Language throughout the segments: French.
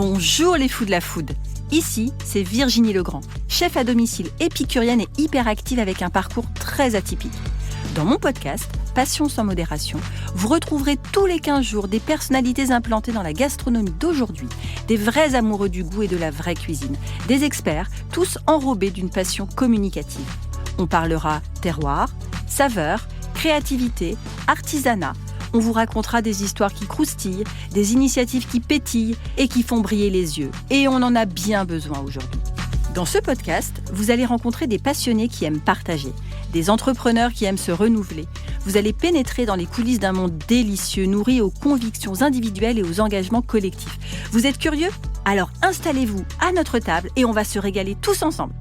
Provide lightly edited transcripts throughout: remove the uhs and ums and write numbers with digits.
Bonjour les fous de la food. Ici, c'est Virginie Legrand, chef à domicile épicurienne et hyperactive avec un parcours très atypique. Dans mon podcast, Passion sans modération, vous retrouverez tous les 15 jours des personnalités implantées dans la gastronomie d'aujourd'hui, des vrais amoureux du goût et de la vraie cuisine, des experts, tous enrobés d'une passion communicative. On parlera terroir, saveurs, créativité, artisanat. On vous racontera des histoires qui croustillent, des initiatives qui pétillent et qui font briller les yeux. Et on en a bien besoin aujourd'hui. Dans ce podcast, vous allez rencontrer des passionnés qui aiment partager, des entrepreneurs qui aiment se renouveler. Vous allez pénétrer dans les coulisses d'un monde délicieux, nourri aux convictions individuelles et aux engagements collectifs. Vous êtes curieux ? Alors installez-vous à notre table et on va se régaler tous ensemble.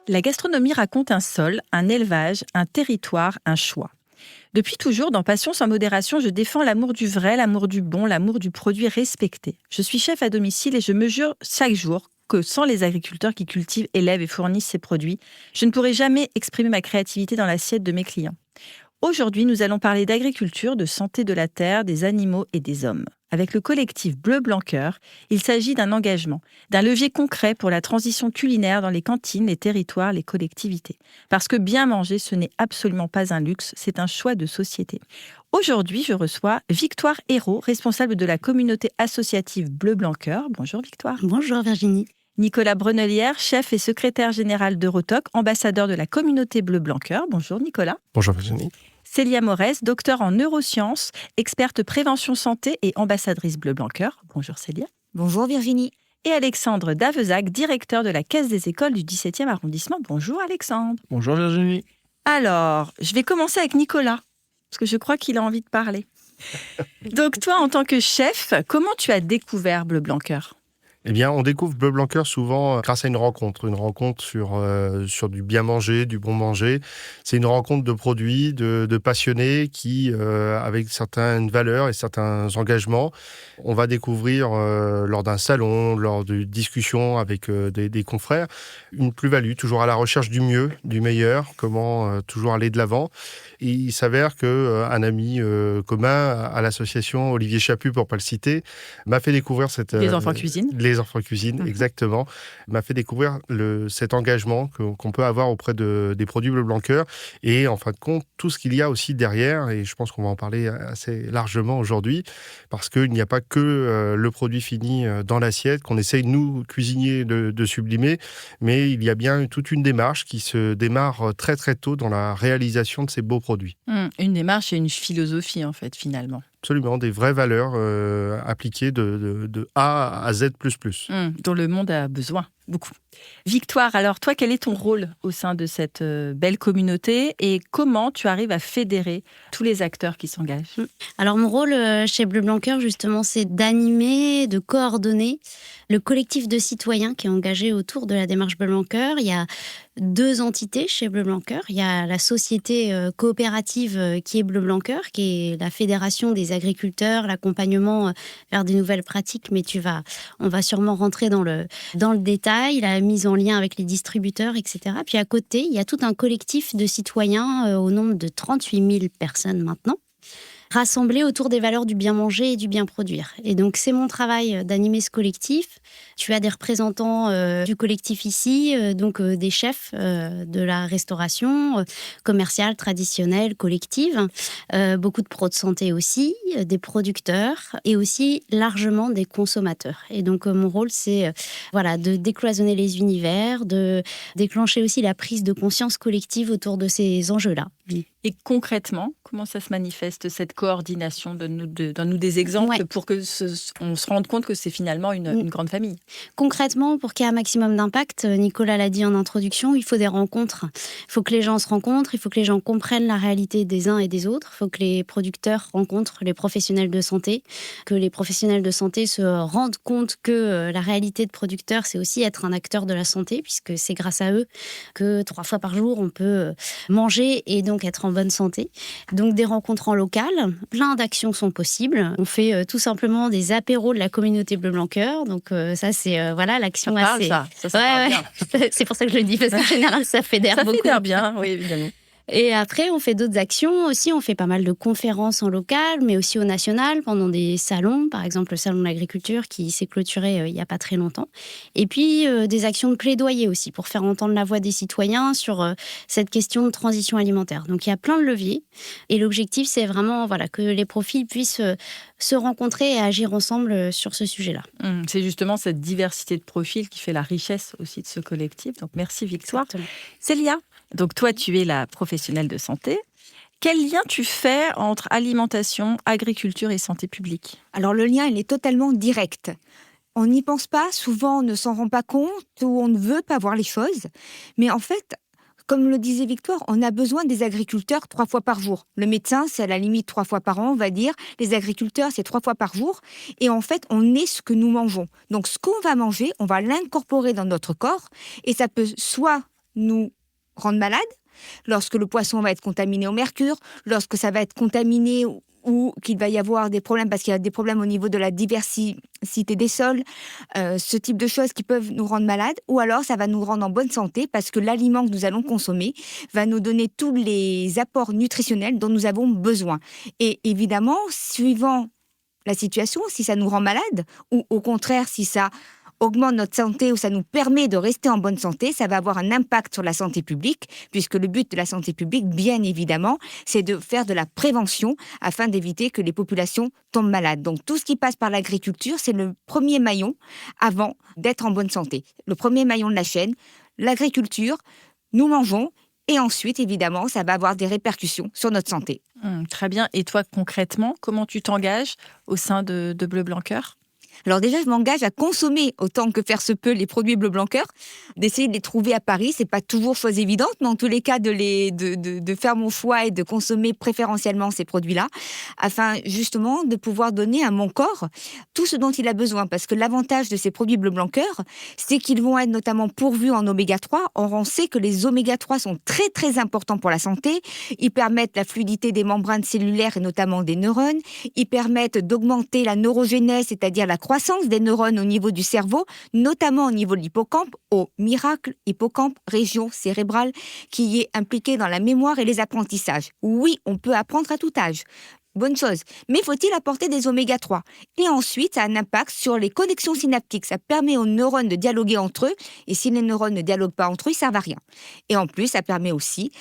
La gastronomie raconte un sol, un élevage, un territoire, un choix. Depuis toujours, dans Passion sans modération, je défends l'amour du vrai, l'amour du bon, l'amour du produit respecté. Je suis chef à domicile et je me jure chaque jour que sans les agriculteurs qui cultivent, élèvent et fournissent ces produits, je ne pourrai jamais exprimer ma créativité dans l'assiette de mes clients. Aujourd'hui, nous allons parler d'agriculture, de santé de la terre, des animaux et des hommes. Avec le collectif Bleu Blanc Cœur, il s'agit d'un engagement, d'un levier concret pour la transition culinaire dans les cantines, les territoires, les collectivités. Parce que bien manger, ce n'est absolument pas un luxe, c'est un choix de société. Aujourd'hui, je reçois Victoire Hérault, responsable de la communauté associative Bleu Blanc Cœur. Bonjour Victoire. Bonjour Virginie. Nicolas Brenelière, chef et secrétaire général d'Eurotoc, ambassadeur de la communauté Bleu Blanc Cœur. Bonjour Nicolas. Bonjour Virginie. Célia Morès, docteur en neurosciences, experte prévention santé et ambassadrice Bleu Blanc Cœur. Bonjour Célia. Bonjour Virginie. Et Alexandre Davezac, directeur de la Caisse des écoles du 17e arrondissement. Bonjour Alexandre. Bonjour Virginie. Alors, je vais commencer avec Nicolas, parce que je crois qu'il a envie de parler. Donc toi, en tant que chef, comment tu as découvert Bleu Blanc Cœur ? Eh bien, on découvre Bleu Blanc Cœur souvent grâce à une rencontre sur du bien manger, du bon manger. C'est une rencontre de produits, de passionnés qui, avec certaines valeurs et certains engagements, on va découvrir lors d'un salon, lors de discussions avec des confrères, une plus-value, toujours à la recherche du mieux, du meilleur, comment toujours aller de l'avant. Et il s'avère qu'un ami commun à l'association, Olivier Chaput, pour ne pas le citer, m'a fait découvrir Les enfants cuisinent. Les enfants cuisinent, exactement. M'a fait découvrir cet engagement qu'on peut avoir auprès des produits Bleu Blanc Cœur et en fin de compte, tout ce qu'il y a aussi derrière. Et je pense qu'on va en parler assez largement aujourd'hui parce qu'il n'y a pas que le produit fini dans l'assiette qu'on essaye, nous, cuisiniers, de sublimer, mais il y a bien toute une démarche qui se démarre très très tôt dans la réalisation de ces beaux produits. Une démarche et une philosophie, en fait, finalement. Absolument, des vraies valeurs appliquées de A à Z++. Dont le monde a besoin, beaucoup. Victoire, alors toi, quel est ton rôle au sein de cette belle communauté et comment tu arrives à fédérer tous les acteurs qui s'engagent ? Alors mon rôle chez Bleu Blanc Cœur, justement, c'est d'animer, de coordonner le collectif de citoyens qui est engagé autour de la démarche Bleu Blanc Cœur. Il y a 2 entités chez Bleu Blanc Cœur. Il y a la société coopérative qui est Bleu Blanc Cœur, qui est la fédération des agriculteurs, l'accompagnement vers des nouvelles pratiques, mais on va sûrement rentrer dans le détail, la mise en lien avec les distributeurs, etc. Puis à côté, il y a tout un collectif de citoyens au nombre de 38 000 personnes maintenant, rassemblés autour des valeurs du bien manger et du bien produire. Et donc, c'est mon travail d'animer ce collectif. Tu as des représentants du collectif ici, des chefs de la restauration commerciale, traditionnelle, collective, beaucoup de pros de santé aussi, des producteurs et aussi largement des consommateurs. Et donc, mon rôle, c'est de décloisonner les univers, de déclencher aussi la prise de conscience collective autour de ces enjeux-là. Et concrètement, comment ça se manifeste, cette coordination ? Donne-nous des exemples pour qu'on se rende compte que c'est finalement une grande famille. Concrètement, pour qu'il y ait un maximum d'impact, Nicolas l'a dit en introduction, il faut des rencontres. Il faut que les gens se rencontrent, il faut que les gens comprennent la réalité des uns et des autres. Il faut que les producteurs rencontrent les professionnels de santé, que les professionnels de santé se rendent compte que la réalité de producteur, c'est aussi être un acteur de la santé, puisque c'est grâce à eux que 3 fois par jour, on peut manger et donc être en bonne santé. Donc des rencontres en local, plein d'actions sont possibles. On fait tout simplement des apéros de la communauté Bleu Blanc Cœur. Donc ça, c'est l'action ça parle, assez... Ça parle bien. C'est pour ça que je le dis, parce qu'en général, ça fédère beaucoup. Ça fédère bien, oui, évidemment. Et après, on fait d'autres actions aussi. On fait pas mal de conférences en local, mais aussi au national, pendant des salons. Par exemple, le salon de l'agriculture qui s'est clôturé il n'y a pas très longtemps. Et puis, des actions de plaidoyer aussi, pour faire entendre la voix des citoyens sur cette question de transition alimentaire. Donc, il y a plein de leviers. Et l'objectif, c'est vraiment que les profils puissent se rencontrer et agir ensemble sur ce sujet-là. C'est justement cette diversité de profils qui fait la richesse aussi de ce collectif. Donc, merci Victoire. Exactement. Célia, donc toi, tu es la professionnelle de santé. Quel lien tu fais entre alimentation, agriculture et santé publique ? Alors le lien, il est totalement direct. On n'y pense pas, souvent on ne s'en rend pas compte ou on ne veut pas voir les choses. Mais en fait, comme le disait Victoire, on a besoin des agriculteurs 3 fois par jour. Le médecin, c'est à la limite 3 fois par an, on va dire. Les agriculteurs, c'est 3 fois par jour. Et en fait, on est ce que nous mangeons. Donc ce qu'on va manger, on va l'incorporer dans notre corps. Et ça peut soit nous rendre malades, lorsque le poisson va être contaminé au mercure, lorsque ça va être contaminé ou qu'il va y avoir des problèmes, parce qu'il y a des problèmes au niveau de la diversité des sols, ce type de choses qui peuvent nous rendre malades, ou alors ça va nous rendre en bonne santé, parce que l'aliment que nous allons consommer va nous donner tous les apports nutritionnels dont nous avons besoin. Et évidemment, suivant la situation, si ça nous rend malade, ou au contraire, si ça augmente notre santé ou ça nous permet de rester en bonne santé, ça va avoir un impact sur la santé publique, puisque le but de la santé publique, bien évidemment, c'est de faire de la prévention afin d'éviter que les populations tombent malades. Donc tout ce qui passe par l'agriculture, c'est le premier maillon avant d'être en bonne santé. Le premier maillon de la chaîne, l'agriculture, nous mangeons, et ensuite, évidemment, ça va avoir des répercussions sur notre santé. Très bien. Et toi, concrètement, comment tu t'engages au sein de Bleu Blanc Cœur ? Alors déjà, je m'engage à consommer autant que faire se peut les produits Bleu Blanc Cœur, d'essayer de les trouver à Paris. C'est pas toujours chose évidente, mais en tous les cas, de faire mon choix et de consommer préférentiellement ces produits-là, afin justement de pouvoir donner à mon corps tout ce dont il a besoin. Parce que l'avantage de ces produits Bleu Blanc Cœur, c'est qu'ils vont être notamment pourvus en oméga 3. Or, on sait que les oméga 3 sont très très importants pour la santé. Ils permettent la fluidité des membranes cellulaires et notamment des neurones. Ils permettent d'augmenter la neurogénèse, c'est-à-dire la croissance des neurones au niveau du cerveau, notamment au niveau de l'hippocampe, au miracle hippocampe, région cérébrale qui est impliquée dans la mémoire et les apprentissages. Oui, on peut apprendre à tout âge. Bonne chose. Mais faut-il apporter des oméga 3 ? Et ensuite, ça a un impact sur les connexions synaptiques. Ça permet aux neurones de dialoguer entre eux. Et si les neurones ne dialoguent pas entre eux, ils ne servent à rien. Et en plus, ça permet aussi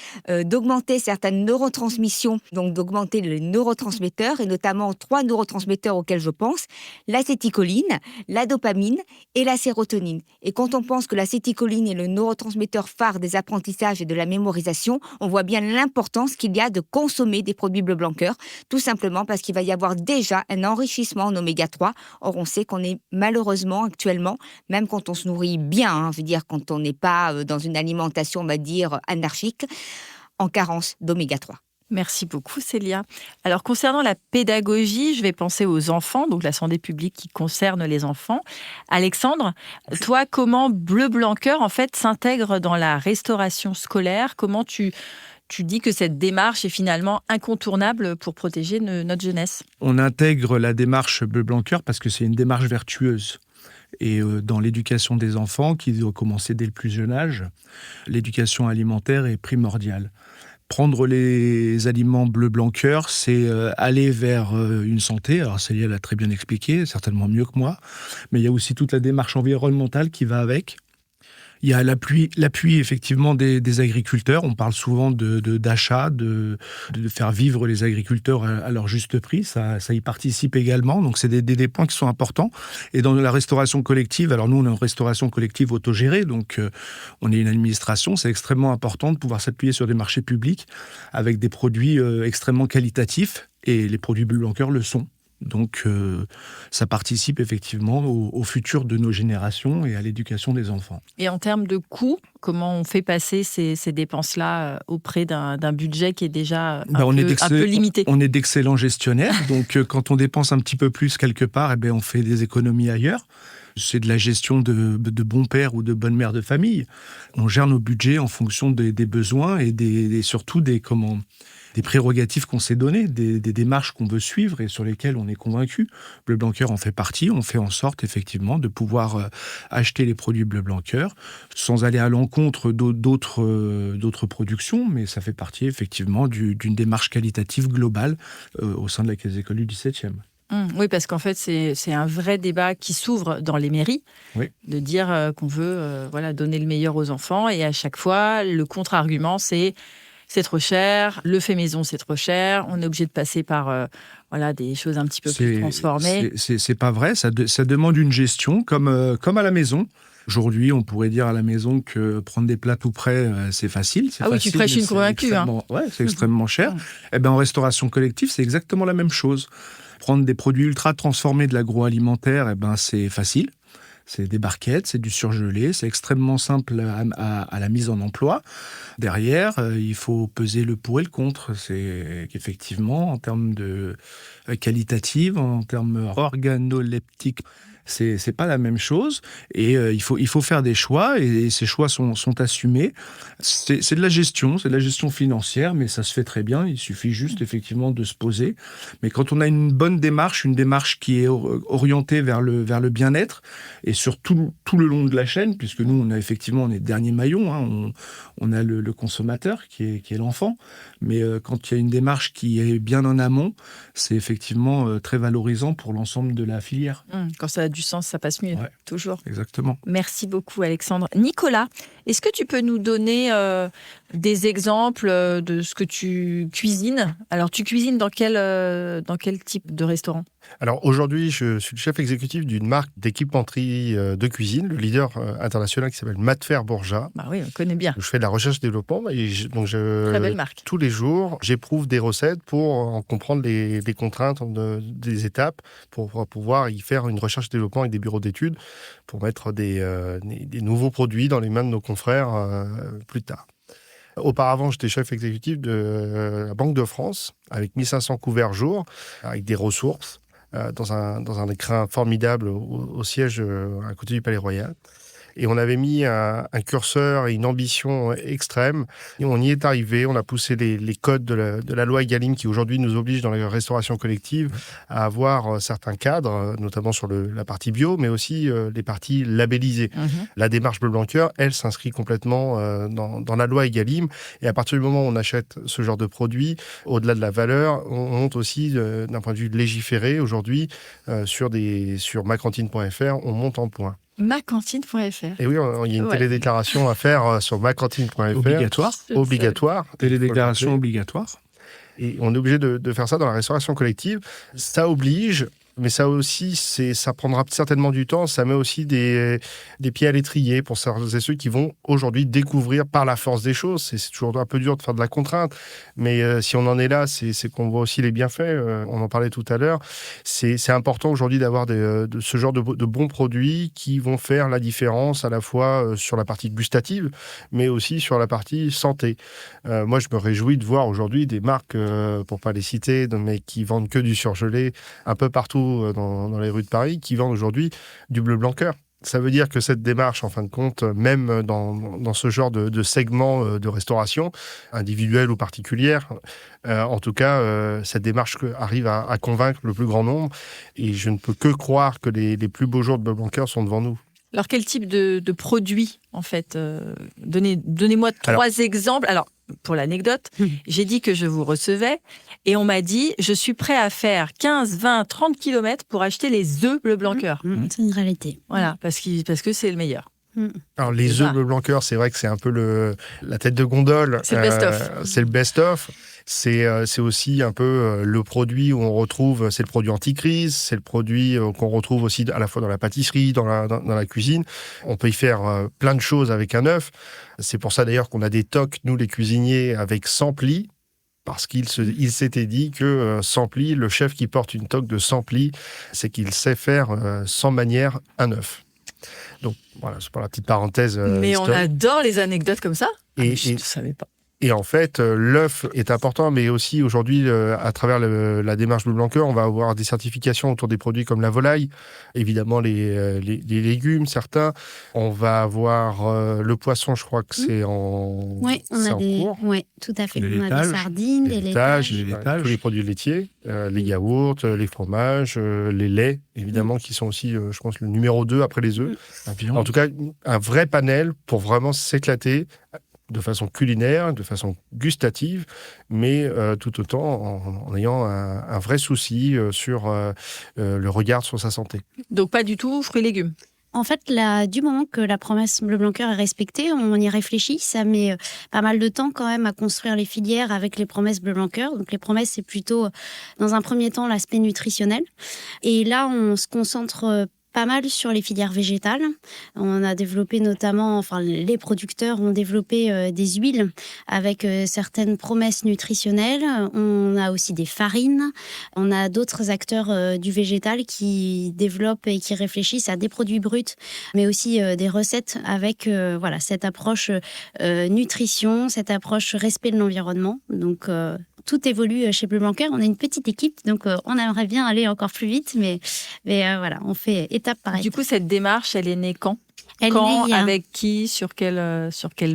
d'augmenter certaines neurotransmissions, donc d'augmenter les neurotransmetteurs, et notamment 3 neurotransmetteurs auxquels je pense, l'acétycholine, la dopamine et la sérotonine. Et quand on pense que l'acétycholine est le neurotransmetteur phare des apprentissages et de la mémorisation, on voit bien l'importance qu'il y a de consommer des produits Bleu Blanc Cœur, tout simplement parce qu'il va y avoir déjà un enrichissement en oméga 3. Or, on sait qu'on est malheureusement actuellement, même quand on se nourrit bien, je veux dire quand on n'est pas dans une alimentation, on va dire, anarchique, en carence d'oméga 3. Merci beaucoup Célia. Alors concernant la pédagogie, je vais penser aux enfants, donc la santé publique qui concerne les enfants. Alexandre, toi, comment Bleu Blanc Cœur en fait s'intègre dans la restauration scolaire ? Comment tu dis que cette démarche est finalement incontournable pour protéger notre jeunesse ? On intègre la démarche Bleu Blanc Cœur parce que c'est une démarche vertueuse. Et dans l'éducation des enfants, qui doit commencer dès le plus jeune âge, l'éducation alimentaire est primordiale. Prendre les aliments Bleu Blanc Cœur, c'est aller vers une santé. Alors Célia l'a très bien expliqué, certainement mieux que moi. Mais il y a aussi toute la démarche environnementale qui va avec. Il y a l'appui effectivement des agriculteurs. On parle souvent d'achat, de faire vivre les agriculteurs à leur juste prix. Ça y participe également. Donc, c'est des points qui sont importants. Et dans la restauration collective, alors nous, on est en restauration collective autogérée. Donc, on est une administration. C'est extrêmement important de pouvoir s'appuyer sur des marchés publics avec des produits extrêmement qualitatifs. Et les produits Bleu Blanc Cœur le sont. Donc, ça participe effectivement au futur de nos générations et à l'éducation des enfants. Et en termes de coûts, comment on fait passer ces dépenses-là auprès d'un budget qui est déjà un peu limité ? On est d'excellents gestionnaires, donc quand on dépense un petit peu plus quelque part, on fait des économies ailleurs. C'est de la gestion de bons pères ou de bonnes mères de famille. On gère nos budgets en fonction des besoins et surtout des des prérogatives qu'on s'est données, des démarches qu'on veut suivre et sur lesquelles on est convaincu. Bleu Blanqueur en fait partie. On fait en sorte effectivement de pouvoir acheter les produits Bleu Blanqueur sans aller à l'encontre d'autres productions, mais ça fait partie effectivement d'une démarche qualitative globale au sein de la Caisse d'école du 17e. Oui, parce qu'en fait, c'est un vrai débat qui s'ouvre dans les mairies, Oui. de dire qu'on veut donner le meilleur aux enfants. Et à chaque fois, le contre-argument, c'est trop cher, le fait maison, c'est trop cher, on est obligé de passer par des choses un petit peu plus transformées. C'est pas vrai, ça demande une gestion comme à la maison. Aujourd'hui, on pourrait dire à la maison que prendre des plats tout prêts, c'est facile. Oui, tu prêches une convaincue. C'est extrêmement cher. Eh ben, en restauration collective, c'est exactement la même chose. Prendre des produits ultra transformés de l'agroalimentaire, c'est facile. C'est des barquettes, c'est du surgelé, c'est extrêmement simple à la mise en emploi. Derrière, il faut peser le pour et le contre. C'est qu'effectivement, en termes de qualitative, en termes organoleptiques, c'est pas la même chose. Et il faut faire des choix, et ces choix sont assumés. C'est de la gestion financière, mais ça se fait très bien. Il suffit juste effectivement de se poser. Mais quand on a une bonne démarche, une démarche qui est orientée vers le bien-être, et sur tout le long de la chaîne, puisque nous, on est le dernier maillon, on a le consommateur qui est l'enfant. Mais quand il y a une démarche qui est bien en amont, c'est effectivement très valorisant pour l'ensemble de la filière. Quand ça a du sens, ça passe mieux, toujours. Exactement. Merci beaucoup, Alexandre. Nicolas, est-ce que tu peux nous donner des exemples de ce que tu cuisines ? Alors, tu cuisines dans quel type de restaurant ? Alors aujourd'hui, je suis le chef exécutif d'une marque d'équipementier de cuisine, le leader international qui s'appelle Matfer Borja. Bah oui, on connaît bien. Je fais de la recherche et développement. Très belle marque. Tous les jours, j'éprouve des recettes pour en comprendre les contraintes des étapes, pour pouvoir y faire une recherche et développement avec des bureaux d'études, pour mettre des nouveaux produits dans les mains de nos confrères plus tard. Auparavant, j'étais chef exécutif de la Banque de France, avec 1500 couverts jour, avec des ressources, dans un écrin formidable au siège à côté du Palais Royal. Et on avait mis un curseur et une ambition extrême. Et on y est arrivé. On a poussé les codes de la loi Egalim qui aujourd'hui nous oblige dans la restauration collective à avoir certains cadres, notamment sur la partie bio, mais aussi les parties labellisées. La démarche Bleu Blanqueur, elle s'inscrit complètement dans la loi Egalim. Et à partir du moment où on achète ce genre de produit, au-delà de la valeur, on monte aussi d'un point de vue légiféré. Aujourd'hui, sur macantine.fr, on monte en point. Macantine.fr. Et oui, il y a une télédéclaration à faire sur macantine.fr. Obligatoire. Télédéclaration obligatoire. Et on est obligé de faire ça dans la restauration collective. Ça oblige, mais ça aussi, ça prendra certainement du temps. Ça met aussi des pieds à l'étrier pour celles et ceux qui vont aujourd'hui découvrir par la force des choses. C'est toujours un peu dur de faire de la contrainte, mais si on en est là, c'est qu'on voit aussi les bienfaits. On en parlait tout à l'heure. C'est important aujourd'hui d'avoir de ce genre de bons produits qui vont faire la différence à la fois sur la partie gustative, mais aussi sur la partie santé. Moi, je me réjouis de voir aujourd'hui des marques, pour pas les citer, mais qui vendent que du surgelé un peu partout dans les rues de Paris, qui vendent aujourd'hui du Bleu Blanqueur. Ça veut dire que cette démarche, en fin de compte, même dans ce genre de segment de restauration, individuelle ou particulière, en tout cas, cette démarche arrive à convaincre le plus grand nombre. Et je ne peux que croire que les plus beaux jours de Bleu Blanqueur sont devant nous. Alors, quel type de produit, en fait Donnez-moi trois exemples. Alors, pour l'anecdote, j'ai dit que je vous recevais et on m'a dit je suis prêt à faire 15, 20, 30 kilomètres pour acheter les œufs Bleu Blanqueur. C'est une réalité. Voilà, parce que c'est le meilleur. Alors, les œufs Bleu Blanqueur, c'est vrai que c'est un peu la tête de gondole. C'est le best-of. C'est le best-of. C'est aussi un peu le produit où on retrouve, c'est le produit anti-crise, c'est le produit qu'on retrouve aussi à la fois dans la pâtisserie, dans la cuisine. On peut y faire plein de choses avec un œuf. C'est pour ça d'ailleurs qu'on a des tocs, nous les cuisiniers, avec 100 plis. Parce qu'il s'était dit que 100 plis, le chef qui porte une toque de 100 plis, c'est qu'il sait faire 100 manières un œuf. Donc voilà, c'est pour la petite parenthèse. Mais historique. on adore les anecdotes comme ça. Et je ne savais pas. Et en fait, l'œuf est important, mais aussi aujourd'hui, à travers la démarche Bleu Blanc Cœur, on va avoir des certifications autour des produits comme la volaille, évidemment les légumes, certains. On va avoir le poisson, je crois que c'est en, Oui, on c'est a en des. cours. Oui, tout à fait. Les On a des laitages, sardines, des laitages, laitages. tous les produits laitiers, les yaourts, les fromages, les laits, évidemment, qui sont aussi, je pense, le numéro 2 après les œufs. la viande. En tout cas, un vrai panel pour vraiment s'éclater de façon culinaire, de façon gustative, mais tout autant en ayant un vrai souci sur le regard sur sa santé. Donc pas du tout fruits et légumes. En fait, du moment que la promesse Bleu Blanc Cœur est respectée, on y réfléchit. Ça met pas mal de temps quand même à construire les filières avec les promesses Bleu Blanc Cœur. Donc les promesses, c'est plutôt, dans un premier temps, l'aspect nutritionnel. Et là, on se concentre pas mal sur les filières végétales. On a développé notamment, enfin les producteurs ont développé des huiles avec certaines promesses nutritionnelles. On a aussi des farines. On a d'autres acteurs du végétal qui développent et qui réfléchissent à des produits bruts, mais aussi des recettes avec voilà, cette approche nutrition, cette approche respect de l'environnement. Donc tout évolue chez Bleu Blanc Cœur. On est une petite équipe, donc on aimerait bien aller encore plus vite, mais voilà, on fait étape par étape. Du coup, cette démarche, elle est née quand ? Elle est Quand, née il y a- avec qui, sur quelle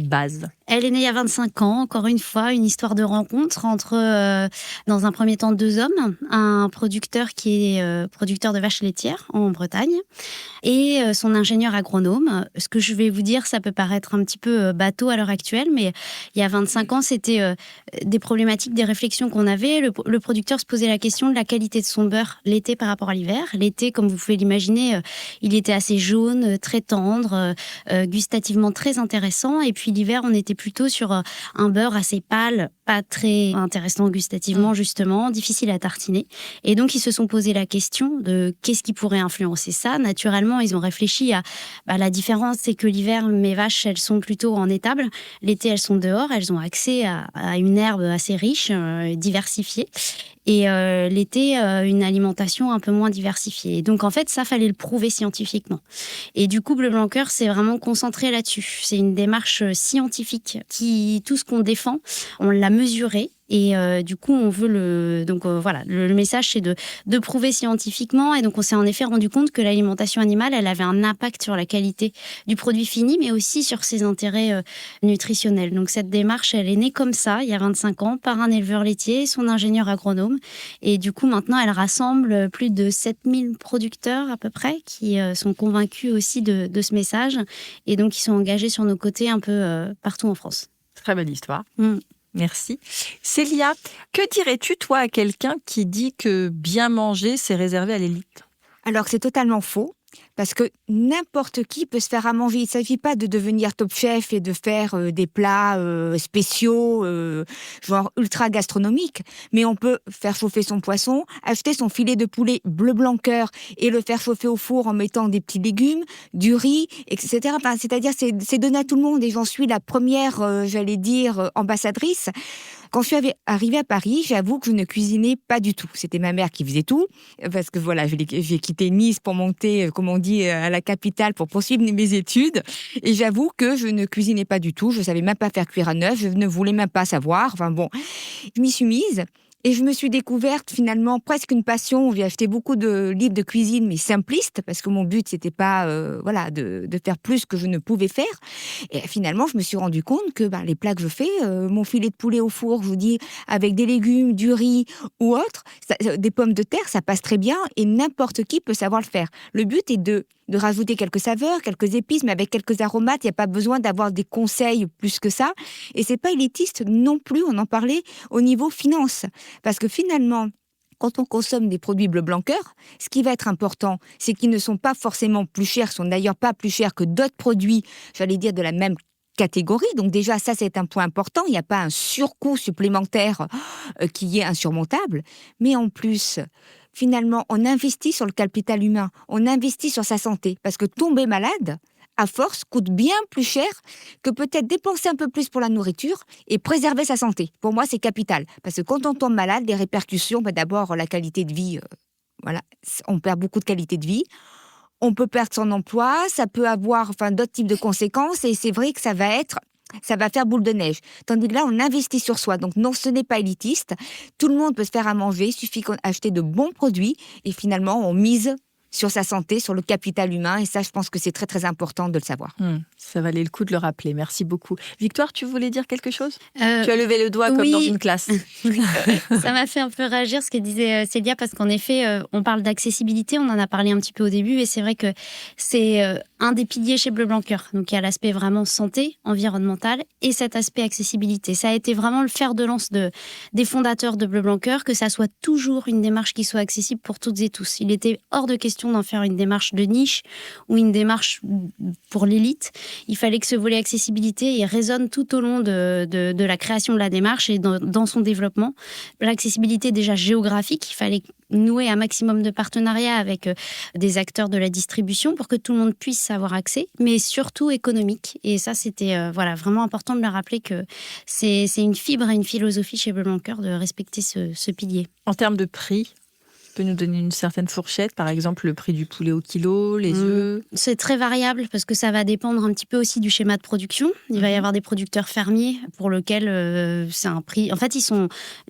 base ? Elle est née il y a 25 ans, encore une fois, une histoire de rencontre entre, dans un premier temps, 2 hommes. Un producteur qui est producteur de vaches laitières en Bretagne et son ingénieur agronome. Ce que je vais vous dire, ça peut paraître un petit peu bateau à l'heure actuelle, mais il y a 25 ans, c'était des problématiques, des réflexions qu'on avait. Le producteur se posait la question de la qualité de son beurre l'été par rapport à l'hiver. L'été, comme vous pouvez l'imaginer, il était assez jaune, très tendre, gustativement très intéressant. Et puis l'hiver, on était plutôt sur un beurre assez pâle, pas très intéressant gustativement justement, difficile à tartiner. Et donc ils se sont posé la question de qu'est-ce qui pourrait influencer ça. Naturellement, ils ont réfléchi à la différence, c'est que l'hiver, mes vaches, elles sont plutôt en étable. L'été, elles sont dehors, elles ont accès à une herbe assez riche, diversifiée. Et l'été, une alimentation un peu moins diversifiée. Et donc, en fait, ça, fallait le prouver scientifiquement. Et du coup, Bleu Blanc Cœur s'est vraiment concentré là-dessus. C'est une démarche scientifique qui, tout ce qu'on défend, on l'a mesuré. Et du coup, on veut voilà, le message, c'est de prouver scientifiquement. Et donc, on s'est en effet rendu compte que l'alimentation animale, elle avait un impact sur la qualité du produit fini, mais aussi sur ses intérêts nutritionnels. Donc, cette démarche, elle est née comme ça, il y a 25 ans, par un éleveur laitier, son ingénieur agronome. Et du coup, maintenant, elle rassemble plus de 7000 producteurs à peu près qui sont convaincus aussi de ce message. Et donc, qui sont engagés sur nos côtés un peu partout en France. Très belle histoire. Mm. Merci. Célia, que dirais-tu, toi, à quelqu'un qui dit que bien manger, c'est réservé à l'élite ? Alors c'est totalement faux. Parce que n'importe qui peut se faire à manger. Il ne s'agit pas de devenir top chef et de faire des plats spéciaux, genre ultra gastronomiques. Mais on peut faire chauffer son poisson, acheter son filet de poulet Bleu Blanc Cœur et le faire chauffer au four en mettant des petits légumes, du riz, etc. Enfin, c'est-à-dire, c'est donné à tout le monde. Et j'en suis la première, ambassadrice. Quand je suis arrivée à Paris, j'avoue que je ne cuisinais pas du tout. C'était ma mère qui faisait tout, parce que voilà, j'ai quitté Nice pour monter, comme on dit, à la capitale pour poursuivre mes études. Et j'avoue que je ne cuisinais pas du tout. Je savais même pas faire cuire un œuf. Je ne voulais même pas savoir. Enfin bon, je m'y suis mise. Et je me suis découverte finalement presque une passion. J'ai acheté beaucoup de livres de cuisine, mais simplistes, parce que mon but, c'était pas de faire plus que je ne pouvais faire. Et finalement, je me suis rendu compte que les plats que je fais, mon filet de poulet au four, je vous dis, avec des légumes, du riz ou autre, des pommes de terre, ça passe très bien et n'importe qui peut savoir le faire. Le but est de rajouter quelques saveurs, quelques épices, mais avec quelques aromates. Il n'y a pas besoin d'avoir des conseils plus que ça. Et c'est pas élitiste non plus, on en parlait au niveau finance. Parce que finalement, quand on consomme des produits Bleu Blanc Cœur, ce qui va être important, c'est qu'ils ne sont pas forcément plus chers, sont d'ailleurs pas plus chers que d'autres produits, j'allais dire de la même catégorie. Donc déjà, ça, c'est un point important. Il n'y a pas un surcoût supplémentaire qui est insurmontable. Mais en plus, finalement, on investit sur le capital humain, on investit sur sa santé. Parce que tomber malade, à force, coûte bien plus cher que peut-être dépenser un peu plus pour la nourriture et préserver sa santé. Pour moi, c'est capital. Parce que quand on tombe malade, les répercussions, d'abord, la qualité de vie, on perd beaucoup de qualité de vie. On peut perdre son emploi, ça peut avoir d'autres types de conséquences. Et c'est vrai que ça va être ça va faire boule de neige. Tandis que là, on investit sur soi. Donc non, ce n'est pas élitiste. Tout le monde peut se faire à manger. Il suffit d'acheter de bons produits. Et finalement, on mise sur sa santé, sur le capital humain. Et ça, je pense que c'est très, très important de le savoir. Ça valait le coup de le rappeler. Merci beaucoup. Victoire, tu voulais dire quelque chose ? Tu Euh, as levé le doigt comme oui. dans une classe. Ça m'a fait un peu réagir ce que disait Célia, parce qu'en effet, on parle d'accessibilité, on en a parlé un petit peu au début, et c'est vrai que c'est un des piliers chez Bleu Blanc Cœur. Donc il y a l'aspect vraiment santé, environnemental, et cet aspect accessibilité. Ça a été vraiment le fer de lance des fondateurs de Bleu Blanc Cœur, que ça soit toujours une démarche qui soit accessible pour toutes et tous. Il était hors de question d'en faire une démarche de niche ou une démarche pour l'élite. Il fallait que ce volet accessibilité il résonne tout au long de la création de la démarche et dans son développement. L'accessibilité déjà géographique, il fallait nouer un maximum de partenariats avec des acteurs de la distribution pour que tout le monde puisse avoir accès, mais surtout économique. Et ça, c'était vraiment important de le rappeler que c'est une fibre et une philosophie chez Bleu Blanc Cœur de respecter ce pilier. En termes de prix, tu peux nous donner une certaine fourchette, par exemple le prix du poulet au kilo, les œufs ? C'est très variable parce que ça va dépendre un petit peu aussi du schéma de production. Il va y avoir des producteurs fermiers pour lesquels c'est un prix. En fait,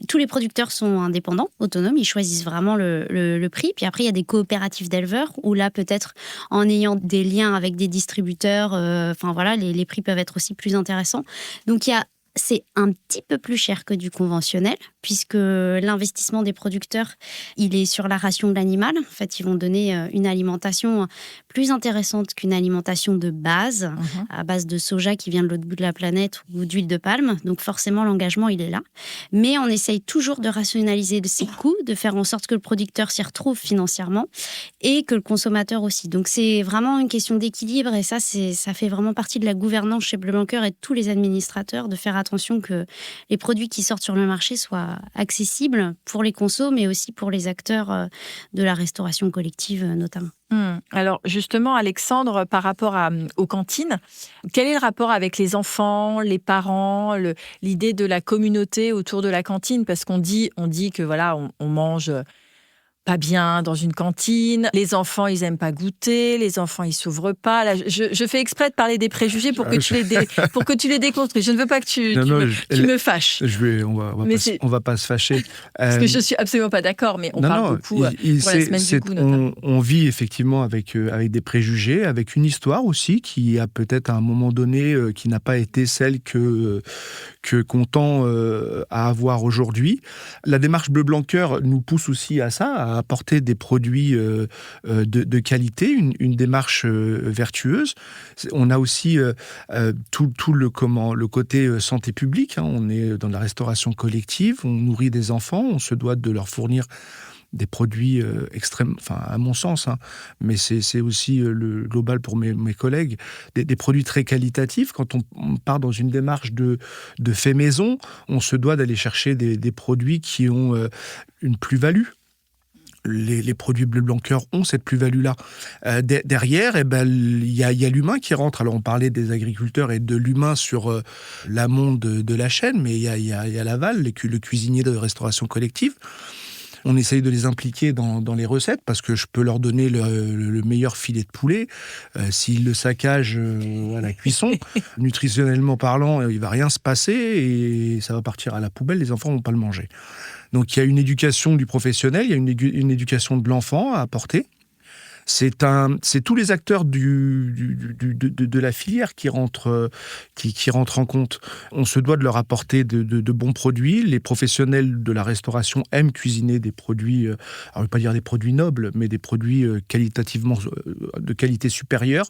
tous les producteurs sont indépendants, autonomes. Ils choisissent vraiment le prix. Puis après, il y a des coopératives d'éleveurs où là, peut-être en ayant des liens avec des distributeurs, les prix peuvent être aussi plus intéressants. Donc, c'est un petit peu plus cher que du conventionnel, puisque l'investissement des producteurs, il est sur la ration de l'animal. En fait, ils vont donner une alimentation plus intéressante qu'une alimentation de base, à base de soja qui vient de l'autre bout de la planète ou d'huile de palme. Donc forcément, l'engagement, il est là. Mais on essaye toujours de rationaliser ses coûts, de faire en sorte que le producteur s'y retrouve financièrement et que le consommateur aussi. Donc c'est vraiment une question d'équilibre, et ça fait vraiment partie de la gouvernance chez Bleu Blanc Cœur et de tous les administrateurs de faire attention que les produits qui sortent sur le marché soient accessibles pour les consos, mais aussi pour les acteurs de la restauration collective notamment. Alors justement, Alexandre, par rapport aux cantines, quel est le rapport avec les enfants, les parents, l'idée de la communauté autour de la cantine ? Parce qu'on dit que voilà, on mange pas bien dans une cantine, les enfants ils aiment pas goûter, les enfants ils s'ouvrent pas. Là, je fais exprès de parler des préjugés pour que tu les déconstruis. Je ne veux pas que tu me fâches. On va pas se fâcher. Parce que je suis absolument pas d'accord, mais on parle beaucoup pour la semaine du goût notamment. On vit effectivement avec des préjugés, avec une histoire aussi qui a peut-être à un moment donné qui n'a pas été celle qu'on tend à avoir aujourd'hui. La démarche Bleu Blanc Cœur nous pousse aussi à ça, à apporter des produits de qualité, une démarche vertueuse. On a aussi tout le côté santé publique. On est dans la restauration collective, on nourrit des enfants, on se doit de leur fournir des produits extrêmes, à mon sens, mais c'est aussi le global pour mes collègues, des produits très qualitatifs. Quand on part dans une démarche de fait maison, on se doit d'aller chercher des produits qui ont une plus-value. Les produits Bleu Blanc Cœur ont cette plus-value-là. Derrière, il y a l'humain qui rentre. Alors, on parlait des agriculteurs et de l'humain sur l'amont de la chaîne, mais il y a l'aval, le cuisinier de restauration collective. On essaye de les impliquer dans les recettes parce que je peux leur donner le meilleur filet de poulet. S'ils le saccagent à la cuisson, nutritionnellement parlant, il ne va rien se passer et ça va partir à la poubelle. Les enfants ne vont pas le manger. Donc il y a une éducation du professionnel, il y a une éducation de l'enfant à apporter. C'est tous les acteurs de la filière qui rentrent en compte. On se doit de leur apporter de bons produits. Les professionnels de la restauration aiment cuisiner des produits, alors je ne veux pas dire des produits nobles, mais des produits qualitativement de qualité supérieure.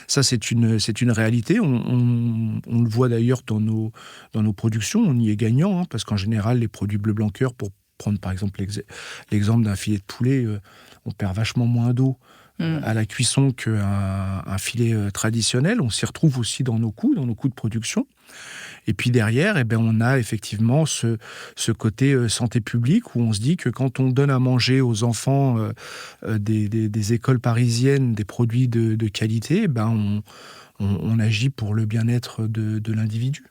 Ça, c'est une réalité. On le voit d'ailleurs dans nos productions. On y est gagnant, parce qu'en général, les produits Bleu Blanc Cœur, pour prendre par exemple l'exemple d'un filet de poulet, on perd vachement moins d'eau à la cuisson qu'un filet traditionnel. On s'y retrouve aussi dans nos coûts de production. Et puis derrière, on a effectivement ce côté santé publique où on se dit que quand on donne à manger aux enfants des écoles parisiennes des produits de qualité, on agit pour le bien-être de l'individu.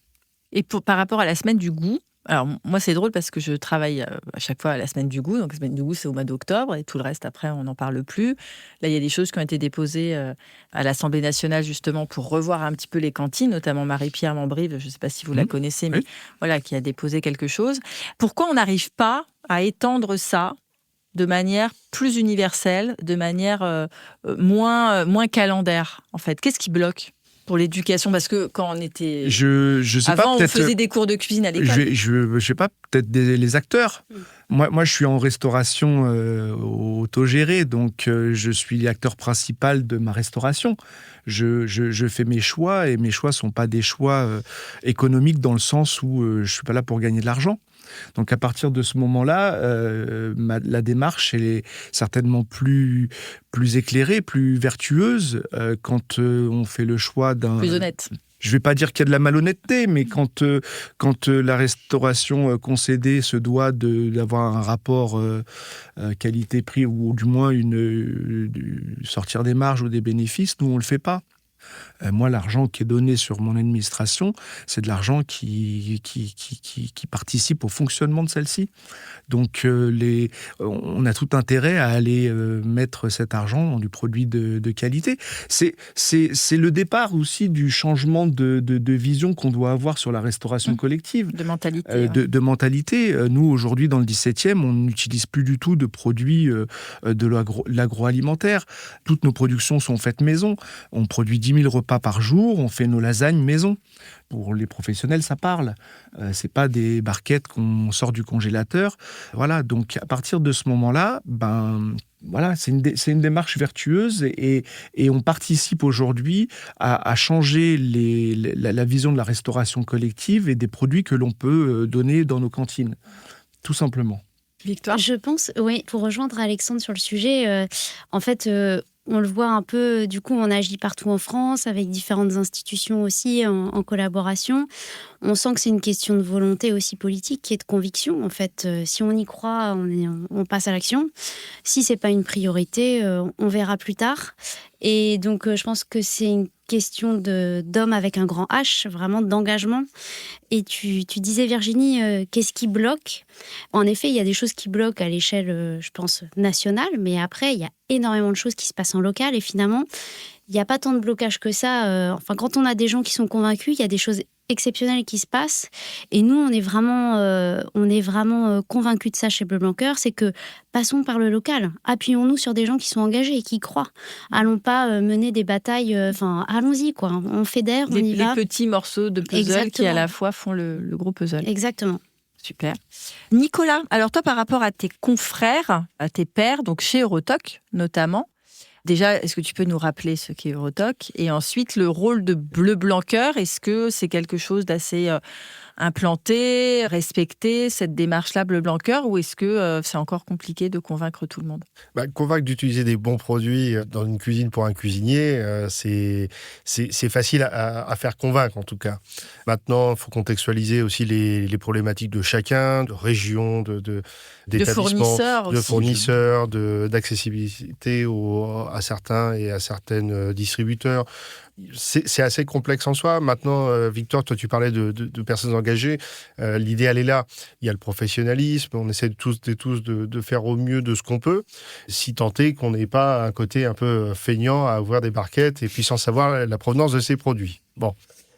Et par rapport à la semaine du goût, Alors, moi, c'est drôle parce que je travaille à chaque fois à la semaine du goût. Donc, la semaine du goût, c'est au mois d'octobre et tout le reste, après, on n'en parle plus. Là, il y a des choses qui ont été déposées à l'Assemblée nationale, justement, pour revoir un petit peu les cantines, notamment Marie-Pierre Lambrive, je ne sais pas si vous la connaissez, mais voilà, qui a déposé quelque chose. Pourquoi on n'arrive pas à étendre ça de manière plus universelle, de manière moins calendaire, en fait? Qu'est-ce qui bloque pour l'éducation? Parce que quand on était... Je sais Avant, pas, on faisait des cours de cuisine à l'école. Je sais pas, peut-être les acteurs. Moi, je suis en restauration autogérée, donc je suis l'acteur principal de ma restauration. Je fais mes choix, et mes choix sont pas des choix économiques dans le sens où je suis pas là pour gagner de l'argent. Donc à partir de ce moment-là, la démarche elle est certainement plus éclairée, plus vertueuse quand on fait le choix d'un... Plus honnête. Je ne vais pas dire qu'il y a de la malhonnêteté, mais quand la restauration concédée se doit d'avoir un rapport qualité-prix, ou du moins sortir des marges ou des bénéfices, nous on ne le fait pas. Moi, l'argent qui est donné sur mon administration, c'est de l'argent qui participe au fonctionnement de celle-ci. Donc, on a tout intérêt à aller mettre cet argent dans du produit de qualité. C'est le départ aussi du changement de vision qu'on doit avoir sur la restauration collective. De mentalité. De mentalité. Nous, aujourd'hui, dans le 17e, on n'utilise plus du tout de produits de l'agroalimentaire. Toutes nos productions sont faites maison. On produit 10 000 repas par jour, on fait nos lasagnes maison. Pour les professionnels, ça parle. C'est pas des barquettes qu'on sort du congélateur. Voilà, donc à partir de ce moment-là, voilà, c'est une démarche vertueuse et on participe aujourd'hui à changer la vision de la restauration collective et des produits que l'on peut donner dans nos cantines, tout simplement. Victoire ? Je pense, oui, pour rejoindre Alexandre sur le sujet, en fait, on le voit un peu, du coup, on agit partout en France, avec différentes institutions aussi, en collaboration. On sent que c'est une question de volonté aussi politique et de conviction. En fait, si on y croit, on passe à l'action. Si c'est pas une priorité, on verra plus tard. Et donc, je pense que c'est une question d'homme avec un grand H, vraiment d'engagement. Et tu disais, Virginie, qu'est-ce qui bloque ? En effet, il y a des choses qui bloquent à l'échelle, je pense, nationale, mais après, il y a énormément de choses qui se passent en local. Et finalement, il n'y a pas tant de blocage que ça. Enfin, quand on a des gens qui sont convaincus, il y a des choses exceptionnelles qui se passent. Et nous, on est vraiment convaincus de ça chez Bleu Blanc Cœur, c'est que passons par le local. Appuyons-nous sur des gens qui sont engagés et qui croient. Allons pas mener des batailles. Allons-y, quoi. On fédère, on y va. Les petits morceaux de puzzle Exactement. qui, à la fois, font le gros puzzle. Exactement. Super. Nicolas, alors toi, par rapport à tes confrères, à tes pairs, donc chez Eurotoc notamment, déjà, est-ce que tu peux nous rappeler ce qu'est Eurotoc ? Et ensuite, le rôle de Bleu Blanc Cœur, est-ce que c'est quelque chose d'assez implanté, respecté, cette démarche-là, Bleu Blanc Cœur, ou est-ce que c'est encore compliqué de convaincre tout le monde ? Convaincre d'utiliser des bons produits dans une cuisine pour un cuisinier, c'est facile à faire convaincre, en tout cas. Maintenant, il faut contextualiser aussi les problématiques de chacun, de région, d'établissement, de fournisseurs, d'accessibilité à certains et à certaines distributeurs. C'est assez complexe en soi. Maintenant, Victor, toi, tu parlais de personnes engagées. L'idée, elle est là. Il y a le professionnalisme. On essaie tous de faire au mieux de ce qu'on peut, si tant est qu'on n'ait pas un côté un peu feignant à ouvrir des barquettes et puis sans savoir la provenance de ces produits. Bon.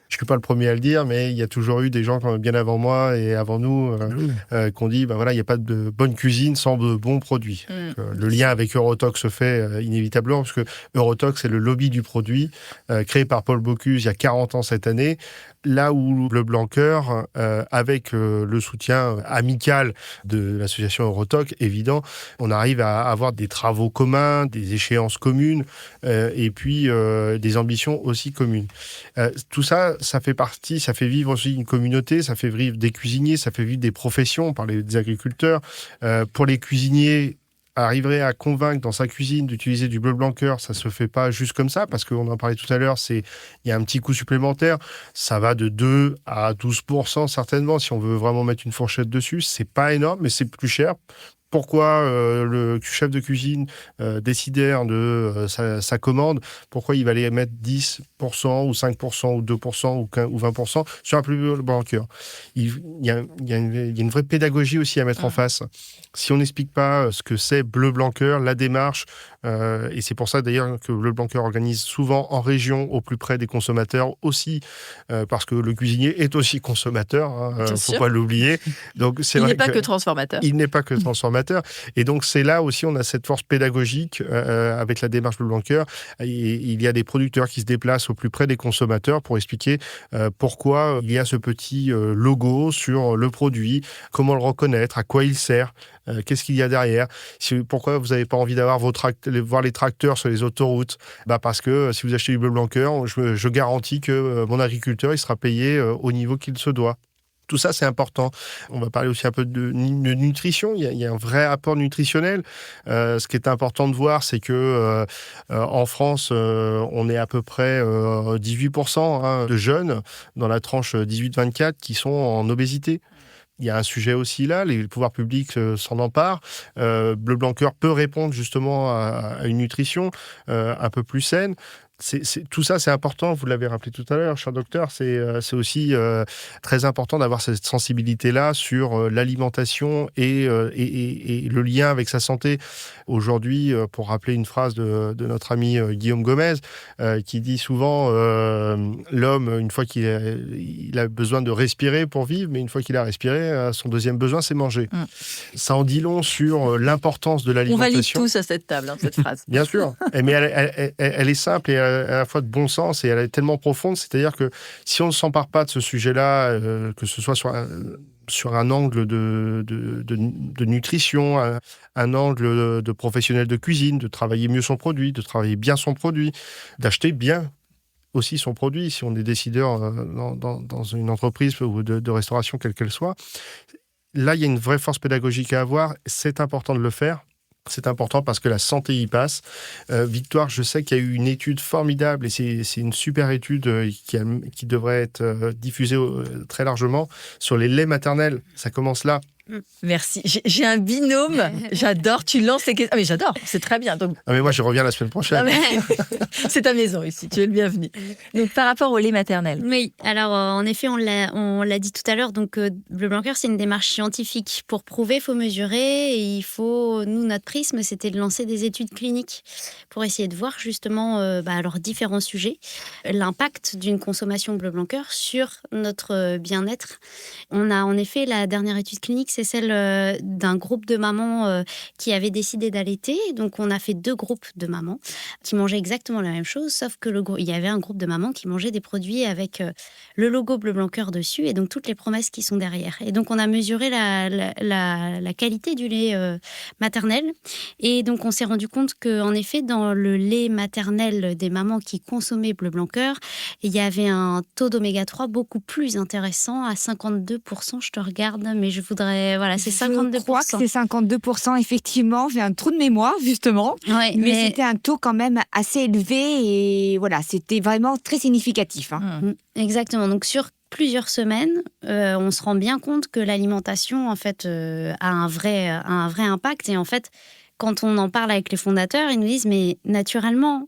Je ne suis pas le premier à le dire, mais il y a toujours eu des gens bien avant moi et avant nous qui ont dit il n'y a pas de bonne cuisine sans de bons produits. Le lien avec Eurotoc se fait inévitablement, parce que Eurotoc, c'est le lobby du produit créé par Paul Bocuse il y a 40 ans cette année. Là où Bleu Blanc Cœur, avec le soutien amical de l'association Eurotoc, évident, on arrive à avoir des travaux communs, des échéances communes, et puis des ambitions aussi communes. Tout ça, ça fait partie, ça fait vivre aussi une communauté, ça fait vivre des cuisiniers, ça fait vivre des professions, on parlait des agriculteurs. Pour les cuisiniers, arriverait à convaincre dans sa cuisine d'utiliser du Bleu Blanc Cœur, ça se fait pas juste comme ça, parce qu'on en parlait tout à l'heure, il y a un petit coût supplémentaire, ça va de 2 à 12% certainement, si on veut vraiment mettre une fourchette dessus, c'est pas énorme, mais c'est plus cher. pourquoi le chef de cuisine décideur de sa commande, pourquoi il va aller mettre 10% ou 5% ou 2% ou 20% sur un Bleu Blanqueur. Il y a une vraie pédagogie aussi à mettre en face. Si on n'explique pas ce que c'est Bleu Blanqueur, la démarche, et c'est pour ça d'ailleurs que Bleu Blanqueur organise souvent en région au plus près des consommateurs aussi, parce que le cuisinier est aussi consommateur, faut pas l'oublier. Donc, il n'est pas que transformateur. Il n'est pas que transformateur. Et donc, c'est là aussi, on a cette force pédagogique avec la démarche Bleu Blanqueur. Il y a des producteurs qui se déplacent au plus près des consommateurs pour expliquer pourquoi il y a ce petit logo sur le produit, comment le reconnaître, à quoi il sert, qu'est-ce qu'il y a derrière, pourquoi vous n'avez pas envie d'avoir voir les tracteurs sur les autoroutes. Parce que si vous achetez du Bleu Blanqueur, je garantis que mon agriculteur il sera payé au niveau qu'il se doit. Tout ça, c'est important. On va parler aussi un peu de nutrition. Il y a un vrai apport nutritionnel. Ce qui est important de voir, c'est que en France, on est à peu près 18% de jeunes dans la tranche 18-24 qui sont en obésité. Il y a un sujet aussi là, les pouvoirs publics s'en emparent. Bleu Blanqueur peut répondre justement à une nutrition un peu plus saine. Tout ça, c'est important, vous l'avez rappelé tout à l'heure, cher docteur, c'est aussi très important d'avoir cette sensibilité-là sur l'alimentation et le lien avec sa santé. Aujourd'hui, pour rappeler une phrase de notre ami Guillaume Gomez, qui dit souvent l'homme, une fois qu'il a besoin de respirer pour vivre, mais une fois qu'il a respiré, son deuxième besoin, c'est manger. Ça en dit long sur l'importance de l'alimentation. On valide tous à cette table, cette phrase. Bien sûr, mais elle est simple et à la fois de bon sens et elle est tellement profonde, c'est-à-dire que si on ne s'empare pas de ce sujet-là, que ce soit sur un angle de nutrition, un angle de professionnel de cuisine, de travailler mieux son produit, de travailler bien son produit, d'acheter bien aussi son produit, si on est décideur dans une entreprise ou de restauration, quelle qu'elle soit. Là, il y a une vraie force pédagogique à avoir, c'est important de le faire. C'est important parce que la santé y passe. Victoire, je sais qu'il y a eu une étude formidable et c'est une super étude qui devrait être diffusée très largement sur les laits maternels. Ça commence là. Merci. J'ai un binôme. J'adore. Tu lances les questions. Ah, mais j'adore. C'est très bien. Donc... mais moi, je reviens la semaine prochaine. C'est ta maison ici. Tu es le bienvenu. Donc, par rapport au lait maternel. Oui. Alors, en effet, on l'a dit tout à l'heure. Donc, Bleu Blanqueur, c'est une démarche scientifique. Pour prouver, il faut mesurer. Et nous, notre prisme, c'était de lancer des études cliniques pour essayer de voir justement, alors, différents sujets, l'impact d'une consommation Bleu Blanqueur sur notre bien-être. On a en effet la dernière étude clinique, c'est celle d'un groupe de mamans qui avait décidé d'allaiter. Donc, on a fait 2 groupes de mamans qui mangeaient exactement la même chose, sauf que il y avait un groupe de mamans qui mangeaient des produits avec le logo Bleu Blanqueur dessus et donc toutes les promesses qui sont derrière. Et donc, on a mesuré la qualité du lait maternel. Et donc, on s'est rendu compte qu'en effet, dans le lait maternel des mamans qui consommaient Bleu Blanqueur, il y avait un taux d'oméga 3 beaucoup plus intéressant à 52%. Je te regarde, mais je voudrais... Voilà, c'est 52%. Je crois que c'est 52%, effectivement. J'ai un trou de mémoire, justement. Ouais, mais c'était un taux quand même assez élevé et voilà, c'était vraiment très significatif. Exactement. Donc, sur plusieurs semaines, on se rend bien compte que l'alimentation, en fait, a un vrai impact. Et en fait, quand on en parle avec les fondateurs, ils nous disent, mais naturellement,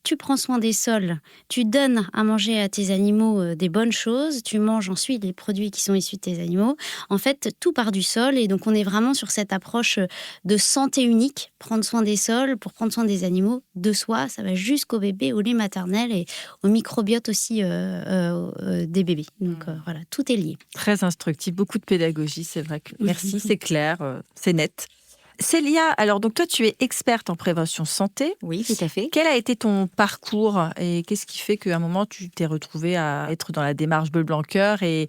tu prends soin des sols, tu donnes à manger à tes animaux des bonnes choses, tu manges ensuite les produits qui sont issus de tes animaux. En fait, tout part du sol et donc on est vraiment sur cette approche de santé unique, prendre soin des sols pour prendre soin des animaux, de soi, ça va jusqu'au bébé, au lait maternel et au microbiote aussi des bébés. Donc voilà, tout est lié. Très instructif, beaucoup de pédagogie, c'est vrai. Merci, c'est clair, c'est net. Célia, alors donc toi tu es experte en prévention santé. Oui, tout à fait. Quel a été ton parcours et qu'est-ce qui fait qu'à un moment tu t'es retrouvée à être dans la démarche Bleu Blanqueur et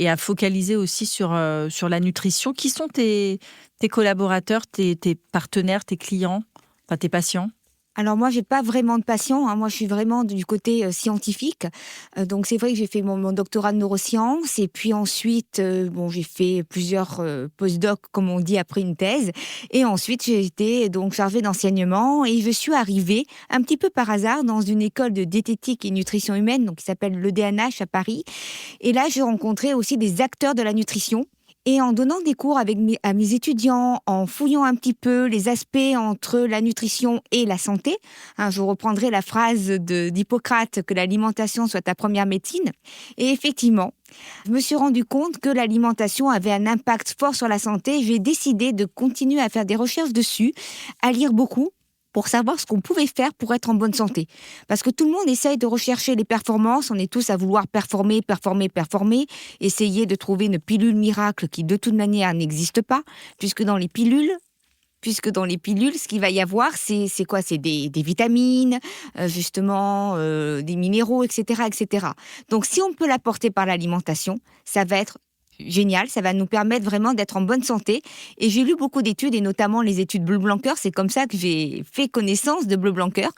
à focaliser aussi sur la nutrition? Qui sont tes collaborateurs, tes partenaires, tes clients, enfin tes patients? Alors moi, j'ai pas vraiment de patients. Moi, je suis vraiment du côté scientifique. Donc c'est vrai que j'ai fait mon doctorat de neurosciences et puis ensuite, j'ai fait plusieurs post-doc, comme on dit, après une thèse. Et ensuite, j'ai été donc chargée d'enseignement et je suis arrivée un petit peu par hasard dans une école de diététique et nutrition humaine, donc qui s'appelle l'EDNH à Paris. Et là, j'ai rencontré aussi des acteurs de la nutrition. Et en donnant des cours à mes étudiants, en fouillant un petit peu les aspects entre la nutrition et la santé, je reprendrai la phrase d'Hippocrate que l'alimentation soit ta première médecine. Et effectivement, je me suis rendu compte que l'alimentation avait un impact fort sur la santé. J'ai décidé de continuer à faire des recherches dessus, à lire beaucoup, pour savoir ce qu'on pouvait faire pour être en bonne santé. Parce que tout le monde essaye de rechercher les performances, on est tous à vouloir performer, essayer de trouver une pilule miracle qui de toute manière n'existe pas, puisque dans les pilules, ce qu'il va y avoir, c'est quoi ? C'est des vitamines, justement, des minéraux, etc., etc. Donc si on peut l'apporter par l'alimentation, ça va être génial, ça va nous permettre vraiment d'être en bonne santé. Et j'ai lu beaucoup d'études, et notamment les études Bleu-Blanquer. C'est comme ça que j'ai fait connaissance de Bleu-Blanquer.